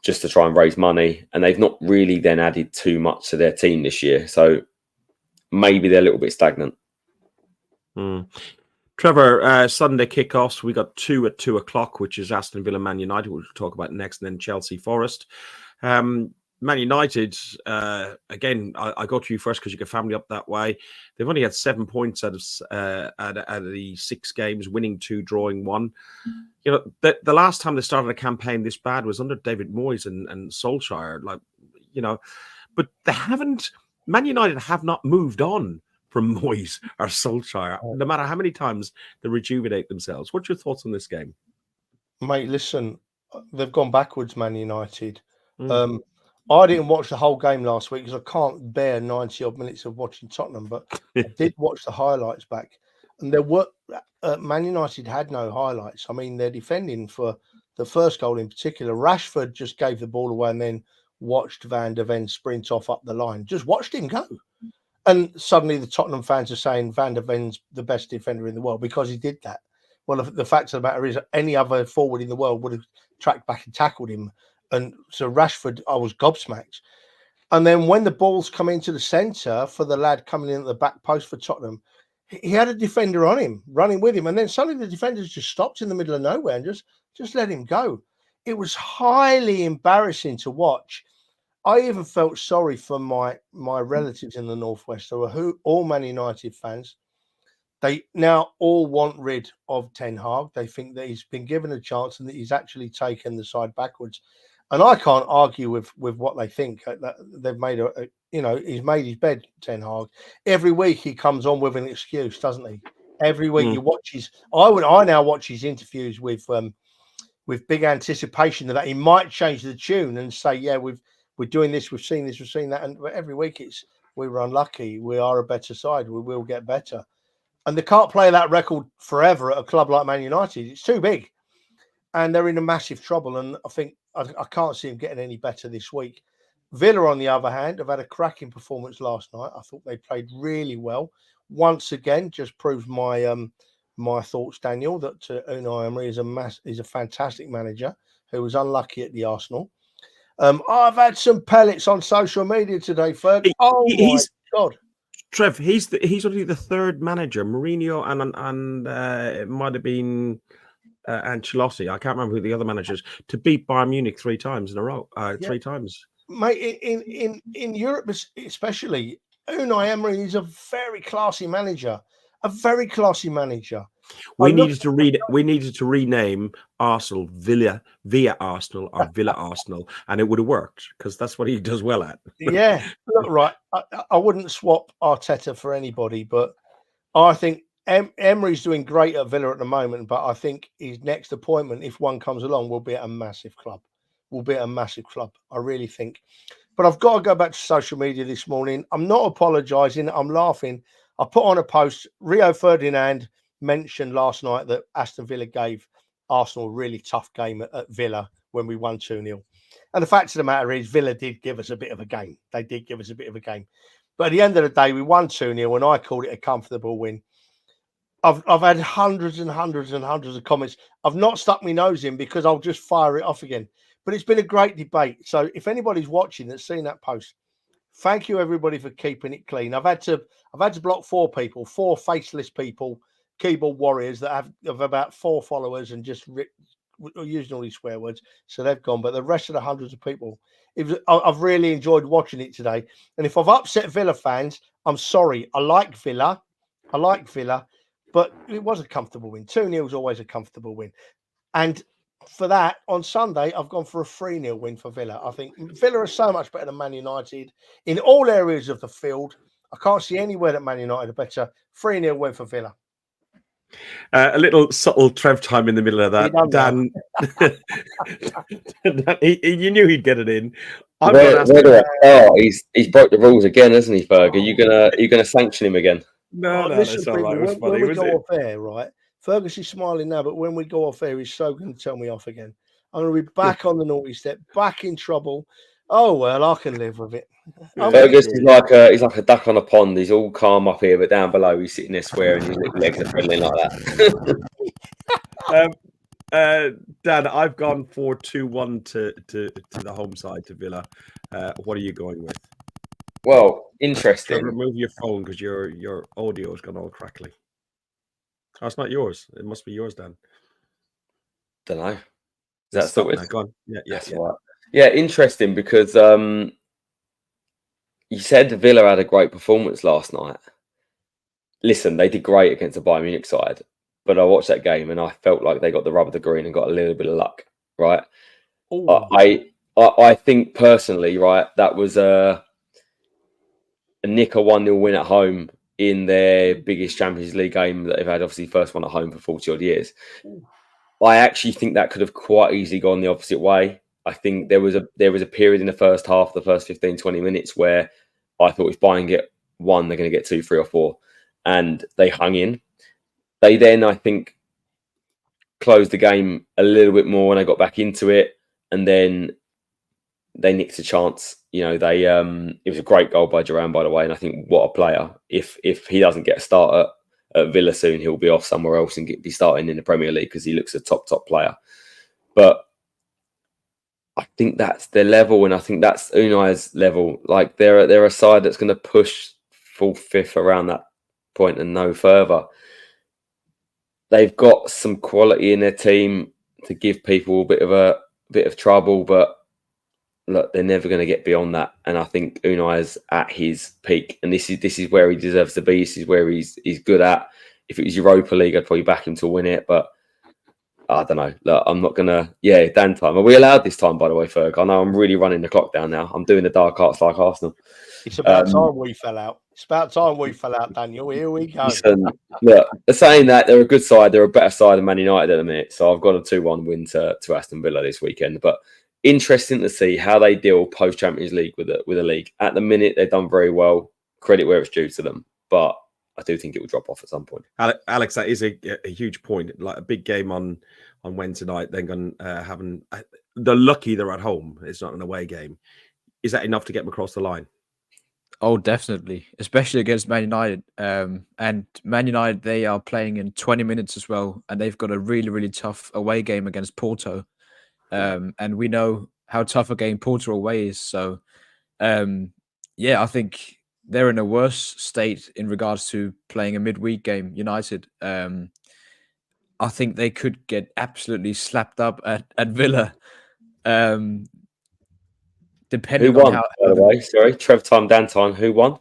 Speaker 4: just to try and raise money. And they've not really then added too much to their team this year, so maybe they're a little bit stagnant.
Speaker 1: Trevor, Sunday kickoffs, we got 2 at 2 o'clock, which is Aston Villa, Man United, which we'll talk about next, and then Chelsea Forest. Man United, again, I go to you first because you get family up that way. They've only had 7 points out of the 6 games, winning 2, drawing 1. You know, the last time they started a campaign this bad was under David Moyes and Solskjaer. But they haven't. Man United have not moved on from Moyes or Solskjaer, no matter how many times they rejuvenate themselves. What's your thoughts on this game?
Speaker 3: Mate, listen, they've gone backwards, Man United. I didn't watch the whole game last week because I can't bear 90-odd minutes of watching Tottenham, but I did watch the highlights back. And there were Man United had no highlights. I mean, they're defending for the first goal in particular. Rashford just gave the ball away and then watched Van der Ven sprint off up the line. Just watched him go. And suddenly the Tottenham fans are saying Van der Ven's the best defender in the world because he did that. Well, the fact of the matter is any other forward in the world would have tracked back and tackled him. And so Rashford, I was gobsmacked. And then when the balls come into the centre for the lad coming in at the back post for Tottenham, he had a defender on him, running with him. And then suddenly the defenders just stopped in the middle of nowhere and just let him go. It was highly embarrassing to watch. I even felt sorry for my relatives in the Northwest who are all Man United fans. They now all want rid of Ten Hag. They think that he's been given a chance and that he's actually taken the side backwards. And I can't argue with what they think. They've made he's made his bed, Ten Hag. Every week he comes on with an excuse, doesn't he? Every week you watch his. I now watch his interviews with big anticipation that he might change the tune and say, yeah, we're doing this, we've seen this, we've seen that, and every week it's we were unlucky. We are a better side. We will get better. And they can't play that record forever at a club like Man United. It's too big. And they're in a massive trouble. And I think I can't see them getting any better this week. Villa, on the other hand, have had a cracking performance last night. I thought they played really well. once again just proves my my thoughts, Daniel, that Unai Emery is a fantastic manager who was unlucky at the Arsenal. I've had some pellets on social media today, Ferg. Oh my God.
Speaker 1: Trev, he's only the third manager. Mourinho and it might have been Ancelotti. I can't remember who the other managers to beat Bayern Munich 3 times in a row. 3 times,
Speaker 3: mate. In Europe, especially, Unai Emery is a very classy manager. A very classy manager.
Speaker 1: We needed to rename Arsenal via Arsenal or Villa Arsenal, and it would have worked because that's what he does well at.
Speaker 3: Yeah, look, right. I wouldn't swap Arteta for anybody, but I think Emery's doing great at Villa at the moment. But I think his next appointment, if one comes along, will be at a massive club. I really think. But I've got to go back to social media this morning. I'm not apologising. I'm laughing. I put on a post. Rio Ferdinand mentioned last night that Aston Villa gave Arsenal a really tough game at Villa when we won 2-0. And the fact of the matter is, Villa did give us a bit of a game. They did give us a bit of a game. But at the end of the day, we won 2-0, and I called it a comfortable win. I've had hundreds and hundreds and hundreds of comments. I've not stuck my nose in because I'll just fire it off again. But it's been a great debate. So if anybody's watching that's seen that post, thank you everybody for keeping it clean. I've had to block 4 people, 4 faceless people, keyboard warriors that have about 4 followers and just using all these swear words. So they've gone. But the rest of the hundreds of people, I've really enjoyed watching it today. And if I've upset Villa fans, I'm sorry. I like Villa, but it was a comfortable win. 2-0 is always a comfortable win. And for that, on Sunday, I've gone for a 3-0 win for Villa. I think Villa are so much better than Man United in all areas of the field. I can't see anywhere that Man United are better. 3-0 win for Villa.
Speaker 1: A little subtle Trev time in the middle of that. Dan, you knew he'd get it in.
Speaker 4: He's broke the rules again, hasn't he, Ferg? Are you gonna sanction him again?
Speaker 1: No, that's all right.
Speaker 3: When we go off air, right? Fergus is smiling now, but when we go off air, he's so going to tell me off again. I'm going to be back on the naughty step, back in trouble. Oh well, I can live with it.
Speaker 4: Fergus is he's like a duck on a pond. He's all calm up here, but down below he's sitting there swearing. His little legs are friendly like
Speaker 1: that. Dan, I've gone for 2-1 to the home side to Villa. What are you going with?
Speaker 4: Well, interesting.
Speaker 1: So remove your phone because your audio has gone all crackly. Oh, it's not yours. It must be yours, Dan.
Speaker 4: Don't know. Is that sorted?
Speaker 1: Go on. Yeah.
Speaker 4: Right. Yeah, interesting because you said Villa had a great performance last night. Listen, they did great against the Bayern Munich side, but I watched that game and I felt like they got the rub of the green and got a little bit of luck, right? I think personally, right, that was a nick a 1-0 win at home in their biggest Champions League game that they've had, obviously first one at home for 40 odd years. I actually think that could have quite easily gone the opposite way. I think there was a period in the first half, the first 15, 20 minutes where I thought if Bayern get 1, they're going to get 2, 3 or 4. And they hung in. They then, I think, closed the game a little bit more when they got back into it. And then they nicked a chance. You know, it was a great goal by Duran, by the way. And I think what a player. If he doesn't get a start at Villa soon, he'll be off somewhere else and be starting in the Premier League because he looks a top player. But I think that's their level, and I think that's Unai's level. Like they're a side that's going to push 4th, 5th around that point and no further. They've got some quality in their team to give people a bit of trouble, but look, they're never going to get beyond that. And I think Unai's at his peak, and this is where he deserves to be. This is where he's good at. If it was Europa League, I'd probably back him to win it, but I don't know. Look, I'm not going to... Yeah, Dan time. Are we allowed this time, by the way, Ferg? I know I'm really running the clock down now. I'm doing the dark arts like Arsenal.
Speaker 3: It's about time we fell out. It's about time we fell out, Daniel. Here we go.
Speaker 4: Listen, look, saying that, they're a good side. They're a better side than Man United at the minute. So I've got a 2-1 win to Aston Villa this weekend. But interesting to see how they deal post-Champions League with a league. At the minute, they've done very well. Credit where it's due to them. But I do think it will drop off at some point.
Speaker 1: Alex, that is a huge point. Like a big game on Wednesday night, then going having they're lucky they're at home. It's not an away game. Is that enough to get them across the line?
Speaker 5: Oh, definitely, especially against Man United. And Man United, they are playing in 20 minutes as well, and they've got a really, really tough away game against Porto. And we know how tough a game Porto away is. So, yeah, I think they're in a worse state in regards to playing a midweek game. United, I think they could get absolutely slapped up at Villa. Um,
Speaker 4: Who
Speaker 5: depending on
Speaker 4: won,
Speaker 5: how
Speaker 4: by the way? Sorry, Trev time, Dan time. Who won?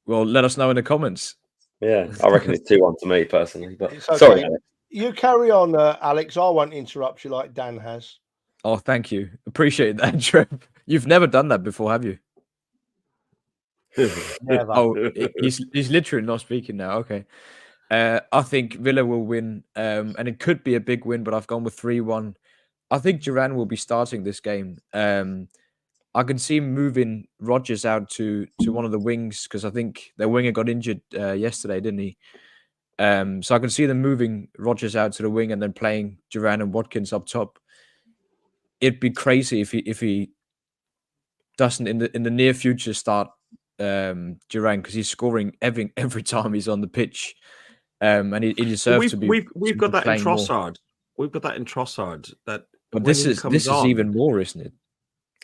Speaker 5: well, let us know in the comments.
Speaker 4: Yeah, I reckon it's 2-1 to me personally. But
Speaker 3: It's okay.
Speaker 4: sorry, Alex.
Speaker 3: You carry on, Alex. I won't interrupt you like Dan has.
Speaker 5: Oh, thank you. Appreciate that, Trev. You've never done that before, have you?
Speaker 3: Never.
Speaker 5: Oh, he's literally not speaking now. Okay. I think Villa will win, and it could be a big win, but I've gone with 3-1. I think Duran will be starting this game. I can see him moving Rodgers out to one of the wings because I think their winger got injured yesterday, didn't he? So I can see them moving Rodgers out to the wing and then playing Duran and Watkins up top. It'd be crazy if he doesn't in the near future start Duran because he's scoring every time he's on the pitch. And he deserves to be.
Speaker 1: We've got that in Trossard. We've got that in Trossard. That
Speaker 5: but this is even more, isn't it?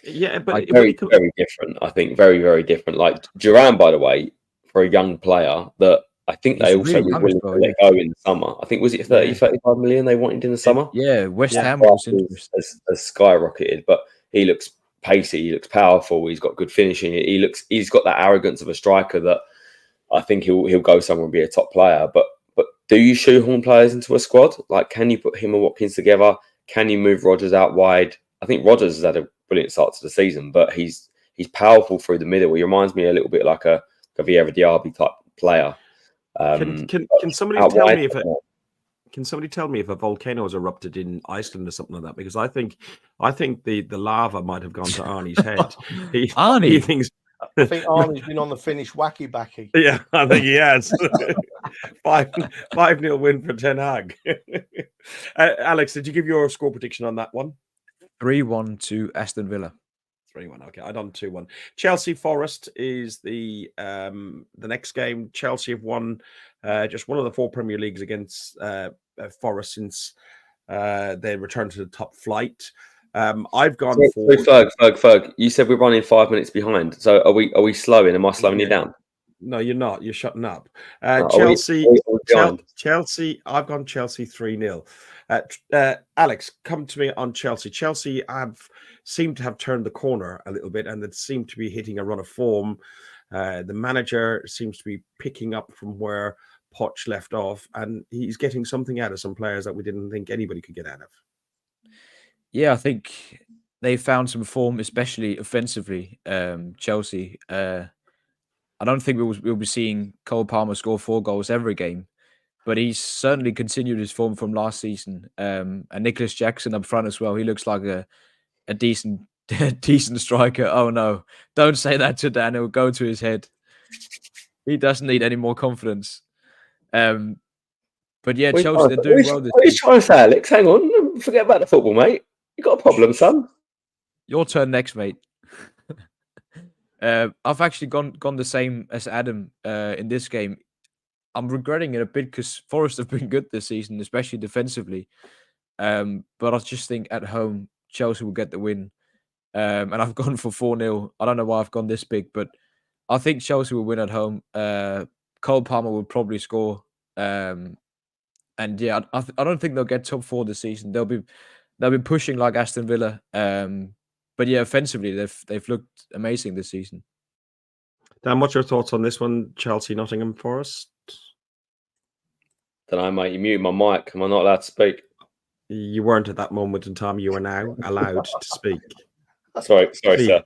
Speaker 1: Yeah, but
Speaker 4: like very different. I think very different. Like Duran, by the way, for a young player that I think they also were willing to let go in the summer. I think was it 35 million they wanted in the summer?
Speaker 5: Yeah, West Ham was
Speaker 4: has skyrocketed, but he looks pacey, he looks powerful, he's got good finishing. He's got that arrogance of a striker that I think he'll go somewhere and be a top player. But do you shoehorn players into a squad? Like, can you put him and Watkins together? Can you move Rodgers out wide? I think Rodgers has had a brilliant start to the season, but he's powerful through the middle. He reminds me a little bit like a Vieira Diaby type player.
Speaker 1: Can somebody tell me if a volcano has erupted in Iceland or something like that? Because I think the lava might have gone to Arnie's head.
Speaker 5: Arnie,
Speaker 1: he thinks.
Speaker 3: I think Arnie's been on the Finnish wacky backy.
Speaker 1: Yeah, I think he has. 5-0 win for Ten Hag. Alex, did you give your score prediction on that one?
Speaker 5: 3-1 to Aston Villa.
Speaker 1: 3-1. Okay, I done 2-1. Chelsea Forest is the next game. Chelsea have won just one of the 4 Premier Leagues against Forest since they returned to the top flight. I've gone for
Speaker 4: Ferg. You said we're running 5 minutes behind. So are we slowing? Am I slowing you down?
Speaker 1: No, you're not. You're shutting up.
Speaker 4: Chelsea.
Speaker 1: Chelsea. I've gone Chelsea 3-0. Alex, come to me on Chelsea. Chelsea seem to have turned the corner a little bit, and they seem to be hitting a run of form. The manager seems to be picking up from where Poch left off, and he's getting something out of some players that we didn't think anybody could get out of.
Speaker 5: Yeah, I think they found some form, especially offensively. Chelsea. I don't think we'll be seeing Cole Palmer score 4 goals every game, but he's certainly continued his form from last season. And Nicholas Jackson up front as well. He looks like a decent striker. Oh no, don't say that to Dan. It'll go to his head. He doesn't need any more confidence. But yeah, Chelsea, they're doing well this
Speaker 4: season. What are you trying to say, Alex? Hang on. Forget about the football, mate. You got a problem, son.
Speaker 5: Your turn next, mate. I've actually gone the same as Adam in this game. I'm regretting it a bit because Forest have been good this season, especially defensively. But I just think at home, Chelsea will get the win. And I've gone for 4-0. I don't know why I've gone this big, but I think Chelsea will win at home. Cole Palmer will probably score. And yeah, I don't think they'll get top 4 this season. They'll be pushing like Aston Villa. But yeah, offensively, they've looked amazing this season.
Speaker 1: Dan, what's your thoughts on this one? Chelsea, Nottingham Forest?
Speaker 4: Don't know, mate. You muted my mic. Am I not allowed to speak?
Speaker 1: You weren't at that moment in time. You are now allowed to speak.
Speaker 4: Sorry, sir.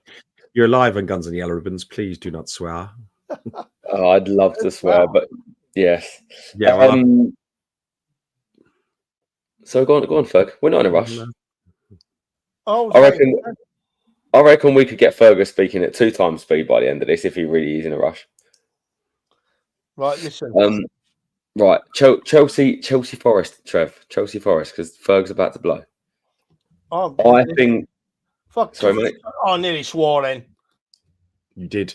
Speaker 1: You're live on Guns and Yellow Ribbons. Please do not swear.
Speaker 4: Oh, I'd love to swear, but yes.
Speaker 1: Yeah. Well,
Speaker 4: so go on, Ferg. We're not in a rush.
Speaker 3: Oh,
Speaker 4: I reckon we could get Fergus speaking at 2 times speed by the end of this if he really is in a rush.
Speaker 3: Right, listen.
Speaker 4: Right, Chelsea Forest, Trev. Chelsea Forest, because Ferg's about to blow. I think.
Speaker 3: Fuck.
Speaker 4: Sorry, mate.
Speaker 3: I nearly swore then.
Speaker 1: You did.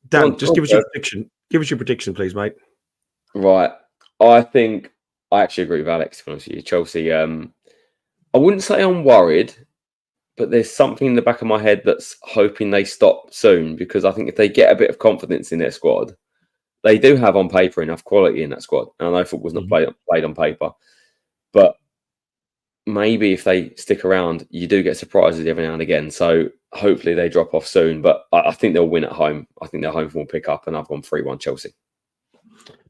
Speaker 1: Dan, just give us your prediction. Give us your prediction, please, mate.
Speaker 4: Right. I think I actually agree with Alex, to be honest with you. Chelsea, I wouldn't say I'm worried, but there's something in the back of my head that's hoping they stop soon, because I think if they get a bit of confidence in their squad, they do have on paper enough quality in that squad. And I know football's not played on paper, but maybe if they stick around, you do get surprises every now and again. So hopefully they drop off soon, but I think they'll win at home. I think their home form will pick up, and I've gone 3-1 Chelsea.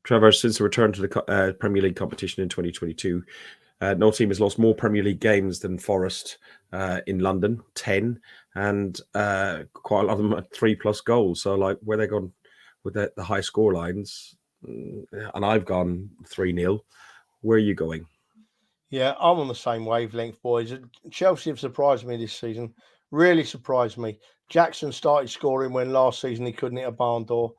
Speaker 1: Trevor, since the return to the Premier League competition in 2022, no team has lost more Premier League games than Forest in London, 10, and quite a lot of them at 3+ goals. So, like, where they're gone with the high score lines, and I've gone 3-0. Where are you going?
Speaker 3: Yeah, I'm on the same wavelength, boys. Chelsea have surprised me this season. Really surprised me. Jackson started scoring when last season he couldn't hit a barn door.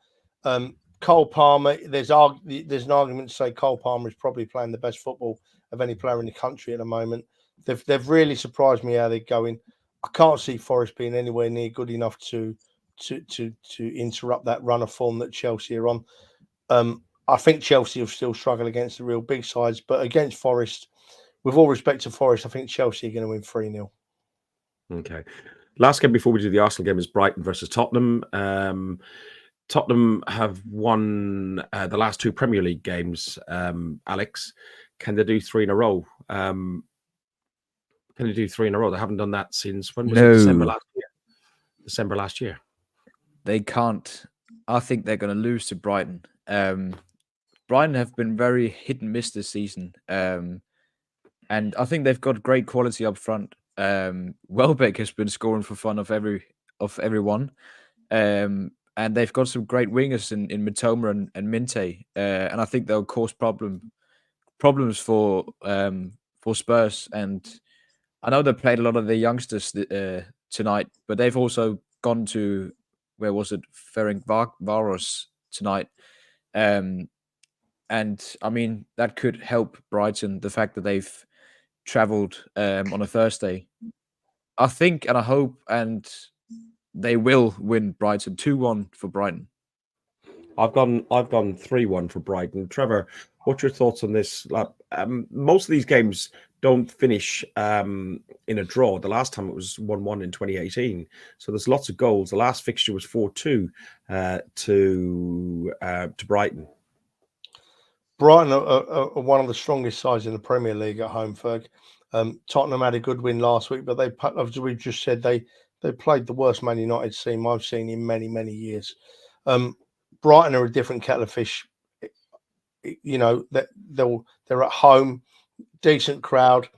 Speaker 3: Cole Palmer, there's an argument to say Cole Palmer is probably playing the best football of any player in the country at the moment. They've really surprised me how they're going. I can't see Forest being anywhere near good enough to interrupt that run of form that Chelsea are on. I think Chelsea will still struggle against the real big sides, but against Forest, with all respect to Forest, I think Chelsea are going to win 3-0.
Speaker 1: Okay. Last game before we do the Arsenal game is Brighton versus Tottenham. Tottenham have won the last 2 Premier League games. Alex, can they do 3 in a row? Can they do 3 in a row? They haven't done that since when was it? December last year. December last year.
Speaker 5: They can't. I think they're going to lose to Brighton. Brighton have been very hit and miss this season. And I think they've got great quality up front. Welbeck has been scoring for fun of everyone. And they've got some great wingers in Mitoma and Minte. And I think they'll cause problems for Spurs. And I know they played a lot of the youngsters tonight, but they've also gone to, where was it, Ferencváros tonight. And I mean, that could help Brighton, the fact that they've travelled on a Thursday. I think and I hope and they will win Brighton. 2-1 for Brighton.
Speaker 1: I've gone 3-1 for Brighton. Trevor, what's your thoughts on this? Most of these games don't finish in a draw. The last time it was 1-1 in 2018. So there's lots of goals. The last fixture was 4-2 to Brighton.
Speaker 3: Brighton are one of the strongest sides in the Premier League at home, Ferg. Tottenham had a good win last week, but they, as we just said, they played the worst Man United team I've seen in many, many years. Brighton are a different kettle of fish. You know, they're at home, decent crowd.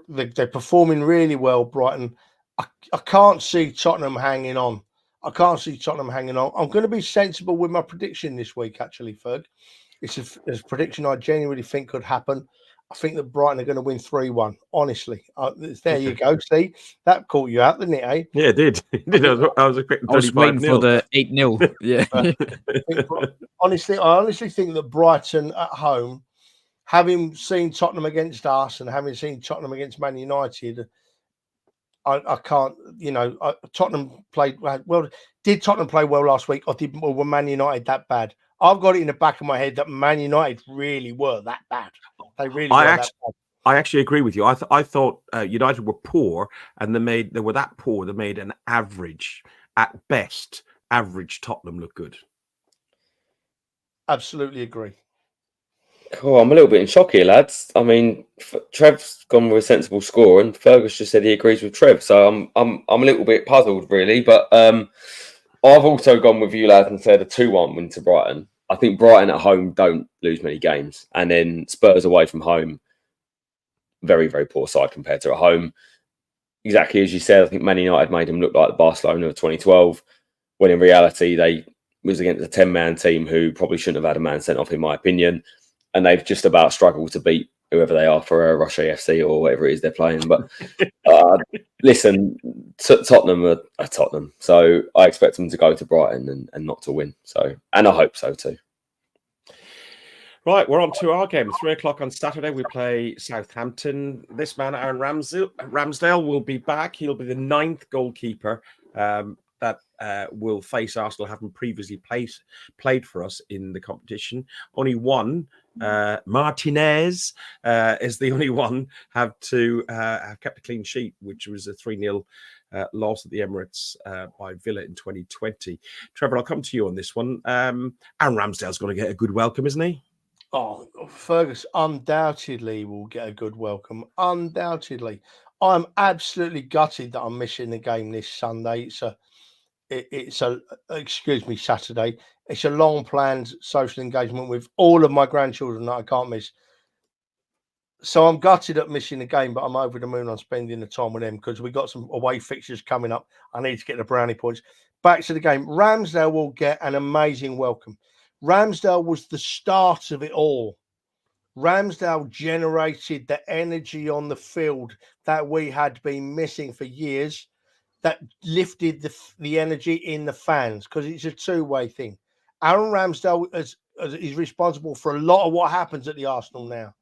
Speaker 3: They're performing really well, Brighton. I can't see Tottenham hanging on. I'm going to be sensible with my prediction this week, actually, Ferg. It's a prediction I genuinely think could happen. I think that Brighton are going to win 3-1. Honestly, there you go. See, that caught you out, didn't it? Eh?
Speaker 1: Yeah, it did. I was
Speaker 5: waiting for the 8-0. Yeah.
Speaker 3: I honestly think that Brighton at home, having seen Tottenham against us and having seen Tottenham against Man United, I can't. You know, Tottenham played well. Did Tottenham play well last week, or were Man United that bad? I've got it in the back of my head that Man United really were that bad. They really were that bad.
Speaker 1: I actually agree with you. I thought United were poor, and they were that poor. They made an average, at best, average Tottenham look good.
Speaker 3: Absolutely agree.
Speaker 4: Cool. I'm a little bit in shock here, lads. I mean, Trev's gone with a sensible score, and Fergus just said he agrees with Trev. So I'm a little bit puzzled, really. But I've also gone with you, lads, and said a 2-1 win to Brighton. I think Brighton at home don't lose many games, and then Spurs away from home, very, very poor side compared to at home. Exactly as you said, I think Man United made them look like the Barcelona of 2012, when in reality they was against a 10-man team who probably shouldn't have had a man sent off, in my opinion. And they've just about struggled to beat whoever they are for a Russia FC or whatever it is they're playing. But listen, Tottenham are Tottenham. So I expect them to go to Brighton and not to win. So, and I hope so too.
Speaker 1: Right, we're on to our game. 3:00 on Saturday, we play Southampton. This man, Aaron Ramsdale, will be back. He'll be the 9th goalkeeper that will face Arsenal haven't previously played for us in the competition. Only one, Martinez, is the only one have kept a clean sheet, which was a 3-0 loss at the Emirates by Villa in 2020. Trevor, I'll come to you on this one. Aaron Ramsdale's going to get a good welcome, isn't he?
Speaker 3: Oh, Fergus undoubtedly will get a good welcome. Undoubtedly. I'm absolutely gutted that I'm missing the game this Sunday. Saturday. It's a long planned social engagement with all of my grandchildren that I can't miss. So I'm gutted at missing the game, but I'm over the moon on spending the time with them because we got some away fixtures coming up. I need to get the brownie points. Back to the game. Ramsdale will get an amazing welcome. Ramsdale was the start of it all. Ramsdale generated the energy on the field that we had been missing for years, that lifted the energy in the fans, because it's a two-way thing. Aaron Ramsdale is responsible for a lot of what happens at the Arsenal now.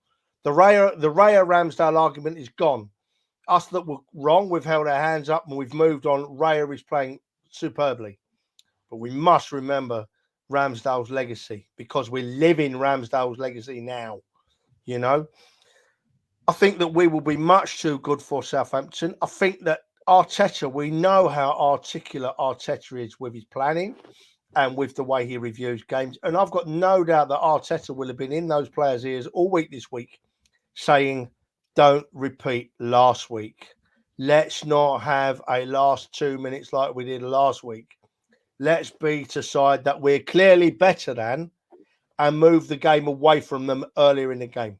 Speaker 3: The Raya Ramsdale argument is gone. Us that were wrong, we've held our hands up and we've moved on. Raya is playing superbly. But we must remember Ramsdale's legacy, because we live in Ramsdale's legacy now. You know, I think that we will be much too good for Southampton. I think that Arteta, we know how articulate Arteta is with his planning and with the way he reviews games. And I've got no doubt that Arteta will have been in those players' ears all week this week saying, don't repeat last week. Let's not have a last 2 minutes like we did last week. Let's beat a side that we're clearly better than and move the game away from them earlier in the game.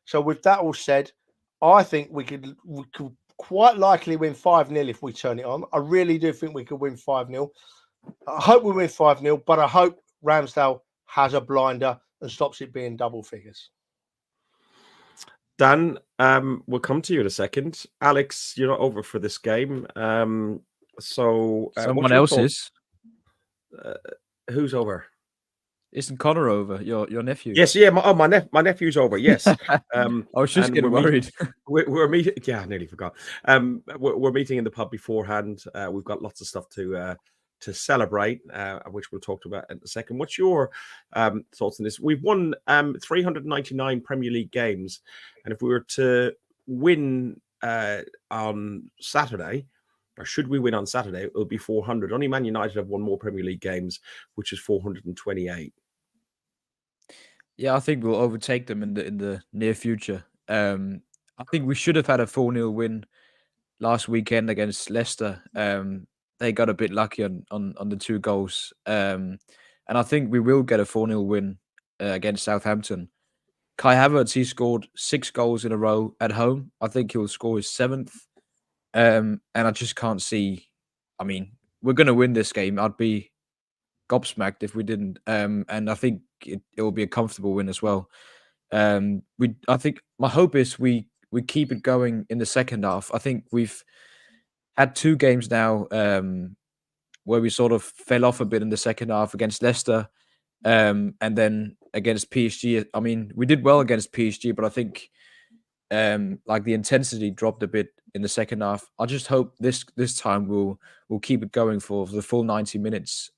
Speaker 3: So with that all said, I think we could quite likely win 5-0 if we turn it on. I really do think we could win 5-0. I hope we win 5-0, but I hope Ramsdale has a blinder and stops it being double figures.
Speaker 1: Dan, we'll come to you in a second. Alex, you're not over for this game. So
Speaker 5: someone else is.
Speaker 1: Who's over?
Speaker 5: Isn't Connor over? Your nephew?
Speaker 1: Yes, yeah. My nephew's over. Yes.
Speaker 5: I was just getting worried.
Speaker 1: We're meeting. Yeah, I nearly forgot. We're meeting in the pub beforehand. We've got lots of stuff to celebrate, which we'll talk about in a second. What's your thoughts on this? We've won 399 Premier League games, and if we were to win on Saturday, or should we win on Saturday, it'll be 400. Only Man United have won more Premier League games, which is 428.
Speaker 5: Yeah, I think we'll overtake them in the near future. I think we should have had a 4-0 win last weekend against Leicester. They got a bit lucky on the 2 goals. And I think we will get a 4-0 win against Southampton. Kai Havertz, he scored 6 goals in a row at home. I think he'll score his 7th. And I just can't see. I mean, we're going to win this game. I'd be gobsmacked if we didn't. And I think it will be a comfortable win as well. I think my hope is we keep it going in the second half. I think we've had 2 games now where we sort of fell off a bit in the second half against Leicester and then against PSG. I mean, we did well against PSG, but I think like the intensity dropped a bit in the second half. I just hope this time we'll keep it going for the full 90 minutes.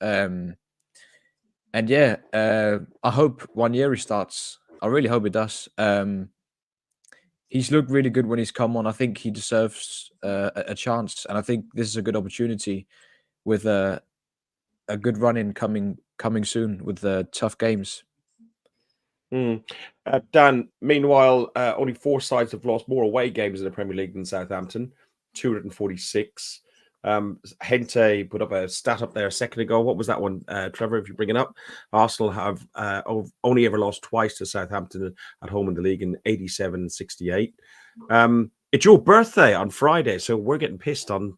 Speaker 5: And yeah, I hope Nwaneri starts. I really hope it does. He's looked really good when he's come on. I think he deserves a chance, and I think this is a good opportunity with a good run-in coming soon with the tough games.
Speaker 1: Dan, meanwhile, only 4 sides have lost more away games in the Premier League than Southampton, 246. Hente put up a stat up there a second ago. What was that one, Trevor, if you bring it up? Arsenal have only ever lost twice to Southampton at home in the league in 87-68. It's your birthday on Friday, so we're getting pissed on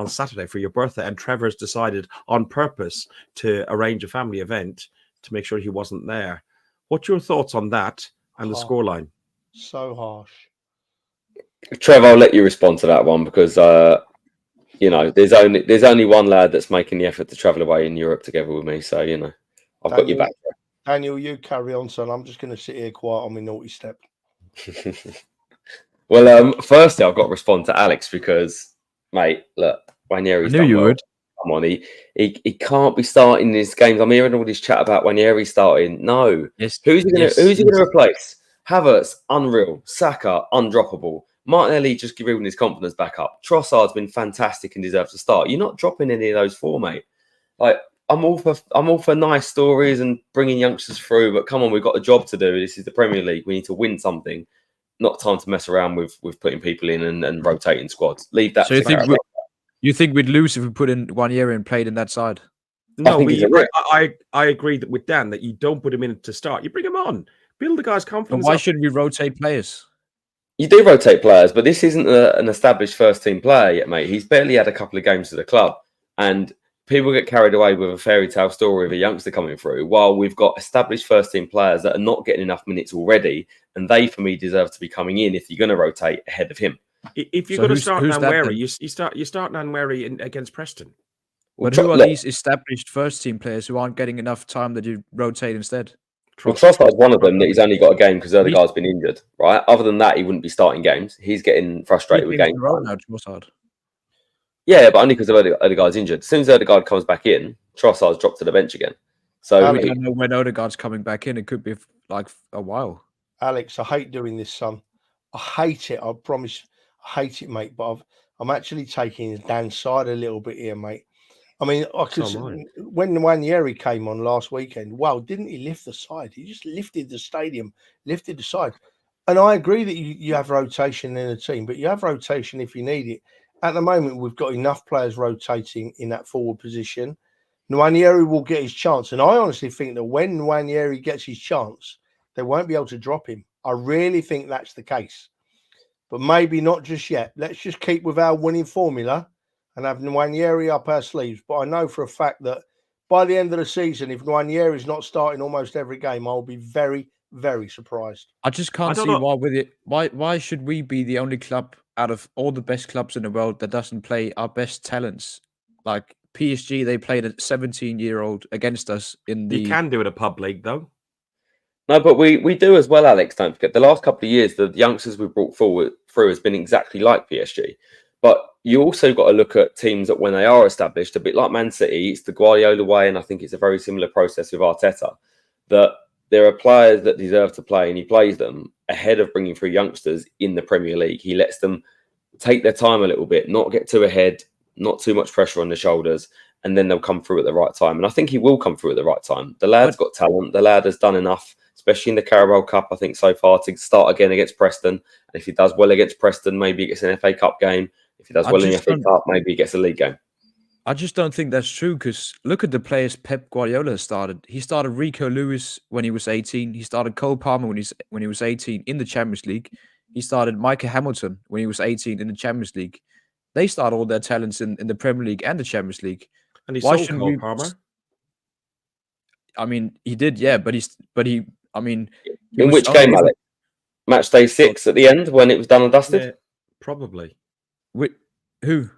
Speaker 1: Saturday for your birthday, and Trevor's decided on purpose to arrange a family event to make sure he wasn't there. What's your thoughts on that and the scoreline?
Speaker 3: So harsh.
Speaker 4: Trev, I'll let you respond to that one because you know, there's only one lad that's making the effort to travel away in Europe together with me. So, you know, I've got your back.
Speaker 3: Daniel, you carry on, son. I'm just going to sit here quiet on my naughty step.
Speaker 4: Well, firstly, I've got to respond to Alex because, mate, look, Nwaneri's
Speaker 5: I knew you would.
Speaker 4: come on. He can't be starting these games. I'm hearing all this chat about Ranieri starting. No.
Speaker 5: Yes.
Speaker 4: Who's he going to replace? Havertz, unreal. Saka, undroppable. Martinelli just giving his confidence back up. Trossard's been fantastic and deserves to start. You're not dropping any of those four, mate. Like, I'm all for nice stories and bringing youngsters through, but come on, we've got a job to do. This is the Premier League. We need to win something. Not time to mess around with putting people in and rotating squads. Leave that.
Speaker 5: So you think we'd lose if we put in Ranieri and played in that side?
Speaker 1: No, I agree that with Dan that you don't put him in to start. You bring him on, build the guy's confidence.
Speaker 5: But why shouldn't we rotate players?
Speaker 4: You do rotate players, but this isn't an established first team player yet, mate. He's barely had a couple of games to the club, and people get carried away with a fairy tale story of a youngster coming through, while we've got established first team players that are not getting enough minutes already, and they, for me, deserve to be coming in if you're going to rotate ahead of him.
Speaker 1: If you're going to start Nwaneri, you start Nwaneri against Preston.
Speaker 5: But who are these established first team players who aren't getting enough time that you rotate instead?
Speaker 4: Well, Trossard's one of them that he's only got a game because the other guy's been injured, right? Other than that, he wouldn't be starting games. He's getting frustrated with games. Yeah, but only because the other guy's injured. As soon as the other guy comes back in, Trossard's dropped to the bench again. So
Speaker 5: we don't know when Odegaard's coming back in. It could be like a while.
Speaker 3: Alex, I hate doing this, son. I hate it. I promise. I hate it, mate. But I'm actually taking Dan's side a little bit here, mate. I mean, when Nwaneri came on last weekend, wow, didn't he lift the side? He just lifted the stadium, lifted the side. And I agree that you have rotation in a team, but you have rotation if you need it. At the moment, we've got enough players rotating in that forward position. Nwaneri will get his chance. And I honestly think that when Nwaneri gets his chance, they won't be able to drop him. I really think that's the case. But maybe not just yet. Let's just keep with our winning formula and have Nwaneri up our sleeves. But I know for a fact that by the end of the season, if Nwaneri is not starting almost every game, I'll be very, very surprised.
Speaker 5: I just can't see why with it. Why should we be the only club out of all the best clubs in the world that doesn't play our best talents? Like PSG, they played a 17-year-old against us in the...
Speaker 1: You can do it a pub league, though.
Speaker 4: No, but we do as well, Alex. Don't forget, the last couple of years, the youngsters we brought through has been exactly like PSG. But you also got to look at teams that when they are established, a bit like Man City, it's the Guardiola way, and I think it's a very similar process with Arteta, that there are players that deserve to play, and he plays them ahead of bringing through youngsters in the Premier League. He lets them take their time a little bit, not get too ahead, not too much pressure on the shoulders, and then they'll come through at the right time. And I think he will come through at the right time. The lad's got talent. The lad has done enough, especially in the Carabao Cup, I think, so far, to start again against Preston. And if he does well against Preston, maybe he gets an FA Cup game. If he does well in the FA Cup, maybe he gets a league game.
Speaker 5: I just don't think that's true, because look at the players Pep Guardiola has started. He started Rico Lewis when he was 18. He started Cole Palmer when he was 18 in the Champions League. He started Micah Hamilton when he was 18 in the Champions League. They start all their talents in the Premier League and the Champions League.
Speaker 1: And he sold Cole Palmer.
Speaker 5: I mean, he did, yeah, but he. I mean,
Speaker 4: in which game, Alex? Match day 6 at the end when it was done and dusted?
Speaker 1: Yeah, probably.
Speaker 5: Who?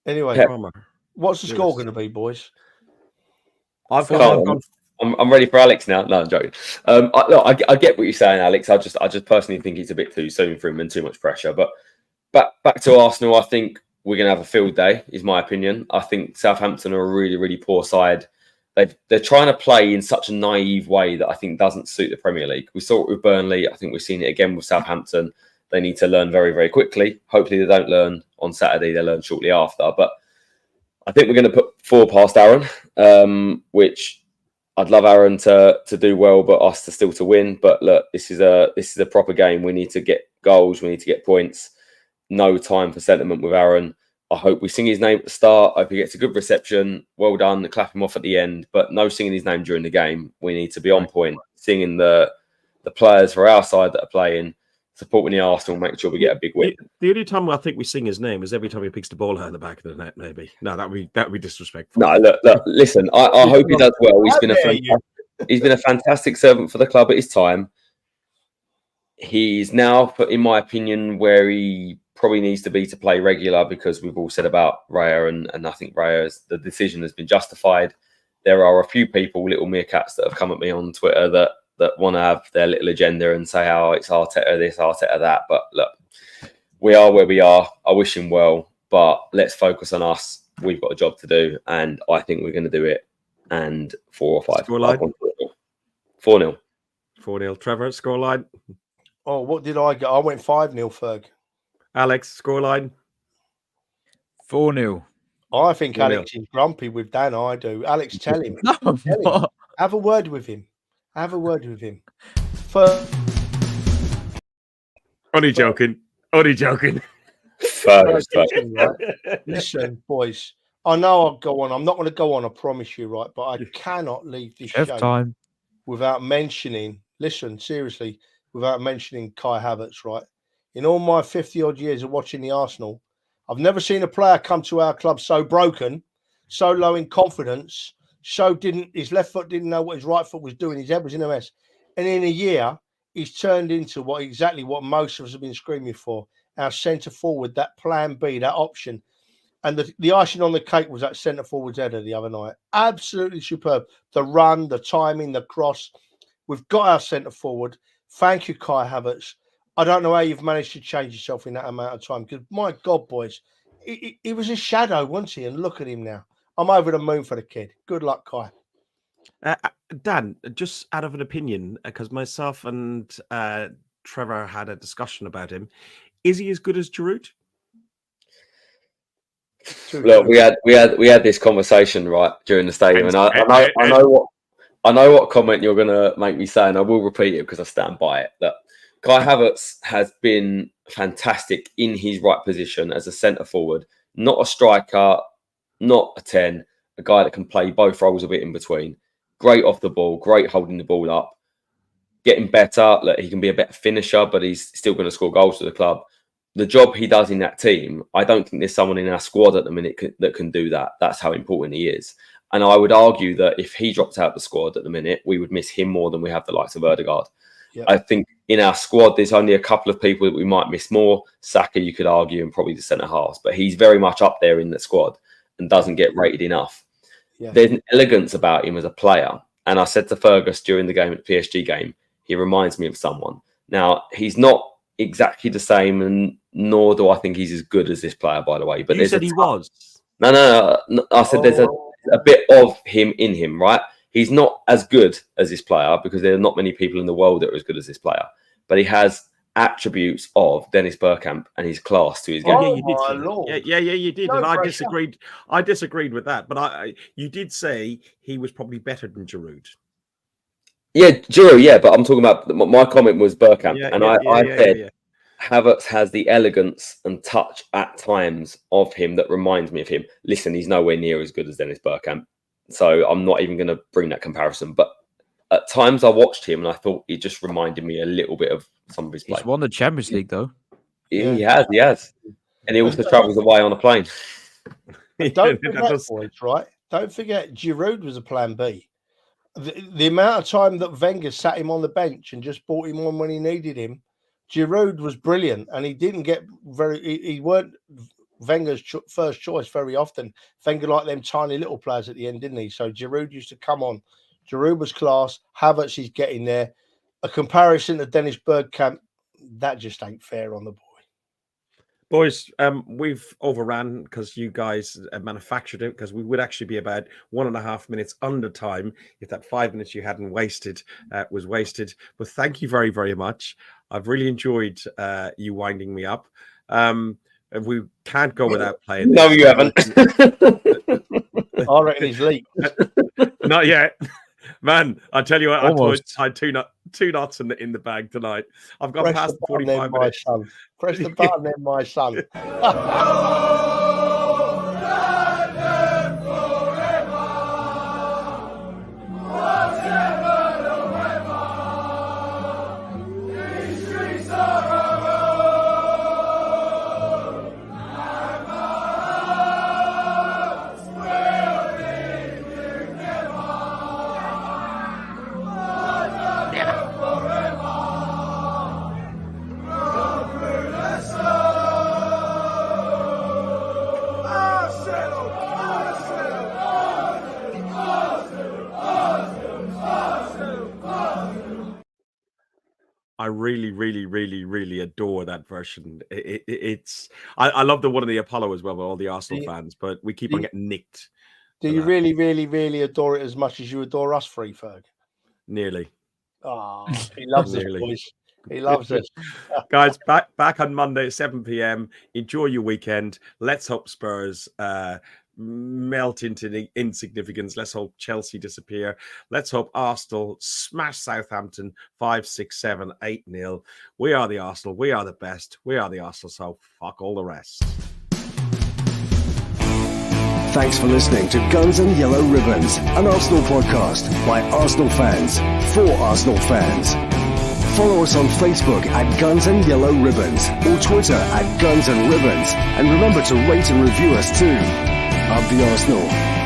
Speaker 3: Anyway, what's the score going to be, boys?
Speaker 4: I'm ready for Alex now. No, I'm joking. I get what you're saying, Alex. I just personally think it's a bit too soon for him and too much pressure. But back to Arsenal, I think we're going to have a field day, is my opinion. I think Southampton are a really, really poor side. They're trying to play in such a naive way that I think doesn't suit the Premier League. We saw it with Burnley. I think we've seen it again with Southampton. They need to learn very, very quickly. Hopefully they don't learn on Saturday. They learn shortly after. But I think we're going to put 4 past Aaron, which I'd love Aaron to do well, but us to still to win. But look, this is a proper game. We need to get goals. We need to get points. No time for sentiment with Aaron. I hope we sing his name at the start. I hope he gets a good reception. Well done. Clap him off at the end. But no singing his name during the game. We need to be on point, singing the players for our side that are playing, supporting the Arsenal, make sure we get a big win.
Speaker 1: The only time I think we sing his name is every time he picks the ball out of the back of the net, maybe. No, that would be disrespectful.
Speaker 4: No, look, listen, I hope he does well. He's been a fantastic servant for the club at his time. He's now, in my opinion, where he probably needs to be to play regular, because we've all said about Raya, and I think the decision has been justified. There are a few people, little meerkats, that have come at me on Twitter that want to have their little agenda and say, oh, it's Arteta this, Arteta that. But look, we are where we are. I wish him well, but let's focus on us we've got a job to do, and I think we're going to do it. And 4 or 5.
Speaker 1: Scoreline?
Speaker 4: 4-0.
Speaker 1: 4-0. Trevor, scoreline?
Speaker 3: Oh, what did I get? I went 5-0, Ferg.
Speaker 1: Alex, scoreline?
Speaker 5: 4-0.
Speaker 3: I think
Speaker 1: 4-0.
Speaker 3: Alex is grumpy with Dan. I do. Alex, tell him.
Speaker 5: No, I'm
Speaker 3: Tell him.
Speaker 5: not.
Speaker 3: Have a word with him.
Speaker 1: Only joking.
Speaker 4: Fergus.
Speaker 3: Listen, boys. I know I'll go on. I'm not going to go on, I promise you, right? But I cannot leave this show
Speaker 5: Time.
Speaker 3: without mentioning, listen, seriously, without mentioning Kai Havertz, right? In all my 50-odd years of watching the Arsenal, I've never seen a player come to our club so broken, so low in confidence, his left foot didn't know what his right foot was doing. His head was in a mess. And in a year, he's turned into exactly what most of us have been screaming for, our centre forward, that plan B, that option. And the icing on the cake was that centre forward's header the other night. Absolutely superb. The run, the timing, the cross. We've got our centre forward. Thank you, Kai Havertz. I don't know how you've managed to change yourself in that amount of time, because my God, boys, he was a shadow, wasn't he? And look at him now. I'm over the moon for the kid. Good luck, Kai.
Speaker 1: Dan, just out of an opinion, because myself and Trevor had a discussion about him. Is he as good as Giroud?
Speaker 4: Look, we had this conversation right during the stadium, and I know what comment you're going to make me say, and I will repeat it because I stand by it. That Kai Havertz has been fantastic in his right position as a centre forward, not a striker, not a 10, a guy that can play both roles a bit in between. Great off the ball, great holding the ball up, getting better. Look, he can be a better finisher, but he's still going to score goals for the club. The job he does in that team, I don't think there's someone in our squad at the minute that can do that. That's how important he is. And I would argue that if he dropped out the squad at the minute, we would miss him more than we have the likes of Ødegaard. Yep. I think in our squad, there's only a couple of people that we might miss more. Saka, you could argue, and probably the centre-halves. But he's very much up there in the squad and doesn't get rated enough. Yeah. There's an elegance about him as a player. And I said to Fergus during the game, at the PSG game, he reminds me of someone. Now, he's not exactly the same, and nor do I think he's as good as this player, by the way. But
Speaker 1: you said he was.
Speaker 4: No. I said there's a bit of him in him, right? He's not as good as this player because there are not many people in the world that are as good as this player. But he has attributes of Dennis Bergkamp and his class to his game.
Speaker 1: Yeah, you did. Yeah, you did. No, and I disagreed. I disagreed with that. But you did say he was probably better than Giroud.
Speaker 4: Yeah, Giroud, yeah. But I'm talking about, my comment was Bergkamp. I said Havertz has the elegance and touch at times of him that reminds me of him. Listen, he's nowhere near as good as Dennis Bergkamp. So I'm not even going to bring that comparison. But at times I watched him and I thought he just reminded me a little bit of some of his play.
Speaker 5: He's won the Champions League, though.
Speaker 4: He has. And he also travels away on a plane.
Speaker 3: Don't forget, boys, right? Don't forget, Giroud was a plan B. The amount of time that Wenger sat him on the bench and just brought him on when he needed him, Giroud was brilliant. And he didn't get he weren't Wenger's first choice very often. Wenger liked them tiny little players at the end, didn't he? So Giroud used to come on. Giroud was class. Havertz is getting there. A comparison to Dennis Bergkamp, that just ain't fair on the boy.
Speaker 1: Boys, we've overran because you guys manufactured it, because we would actually be about 1.5 minutes under time if that 5 minutes you hadn't wasted was wasted. But thank you very, very much. I've really enjoyed you winding me up. We can't go without playing.
Speaker 4: No, you haven't.
Speaker 3: I reckon he's leaked.
Speaker 1: Not yet. Man, I tell you what, I had two knots in the bag tonight. I've got past the 45 minutes.
Speaker 3: Press the button then, my son.
Speaker 1: really, really, really, really adore that version. I love the one in the Apollo as well with all the Arsenal fans, but we keep on getting nicked.
Speaker 3: Do you really, really, really adore it as much as you adore us, Free Ferg?
Speaker 1: Nearly.
Speaker 3: Oh, he loves us, boys. He loves us.
Speaker 1: Guys, back on Monday at 7 p.m. Enjoy your weekend. Let's hope Spurs melt into the insignificance. Let's hope Chelsea disappear. Let's hope Arsenal smash Southampton 5-6-7 8-0. We are the Arsenal. We are the best. We are the Arsenal. So fuck all the rest.
Speaker 2: Thanks for listening to Guns and Yellow Ribbons, an Arsenal podcast by Arsenal fans for Arsenal fans. Follow us on Facebook at Guns and Yellow Ribbons or Twitter at Guns and Ribbons. And remember to rate and review us too. Up the Arsenal.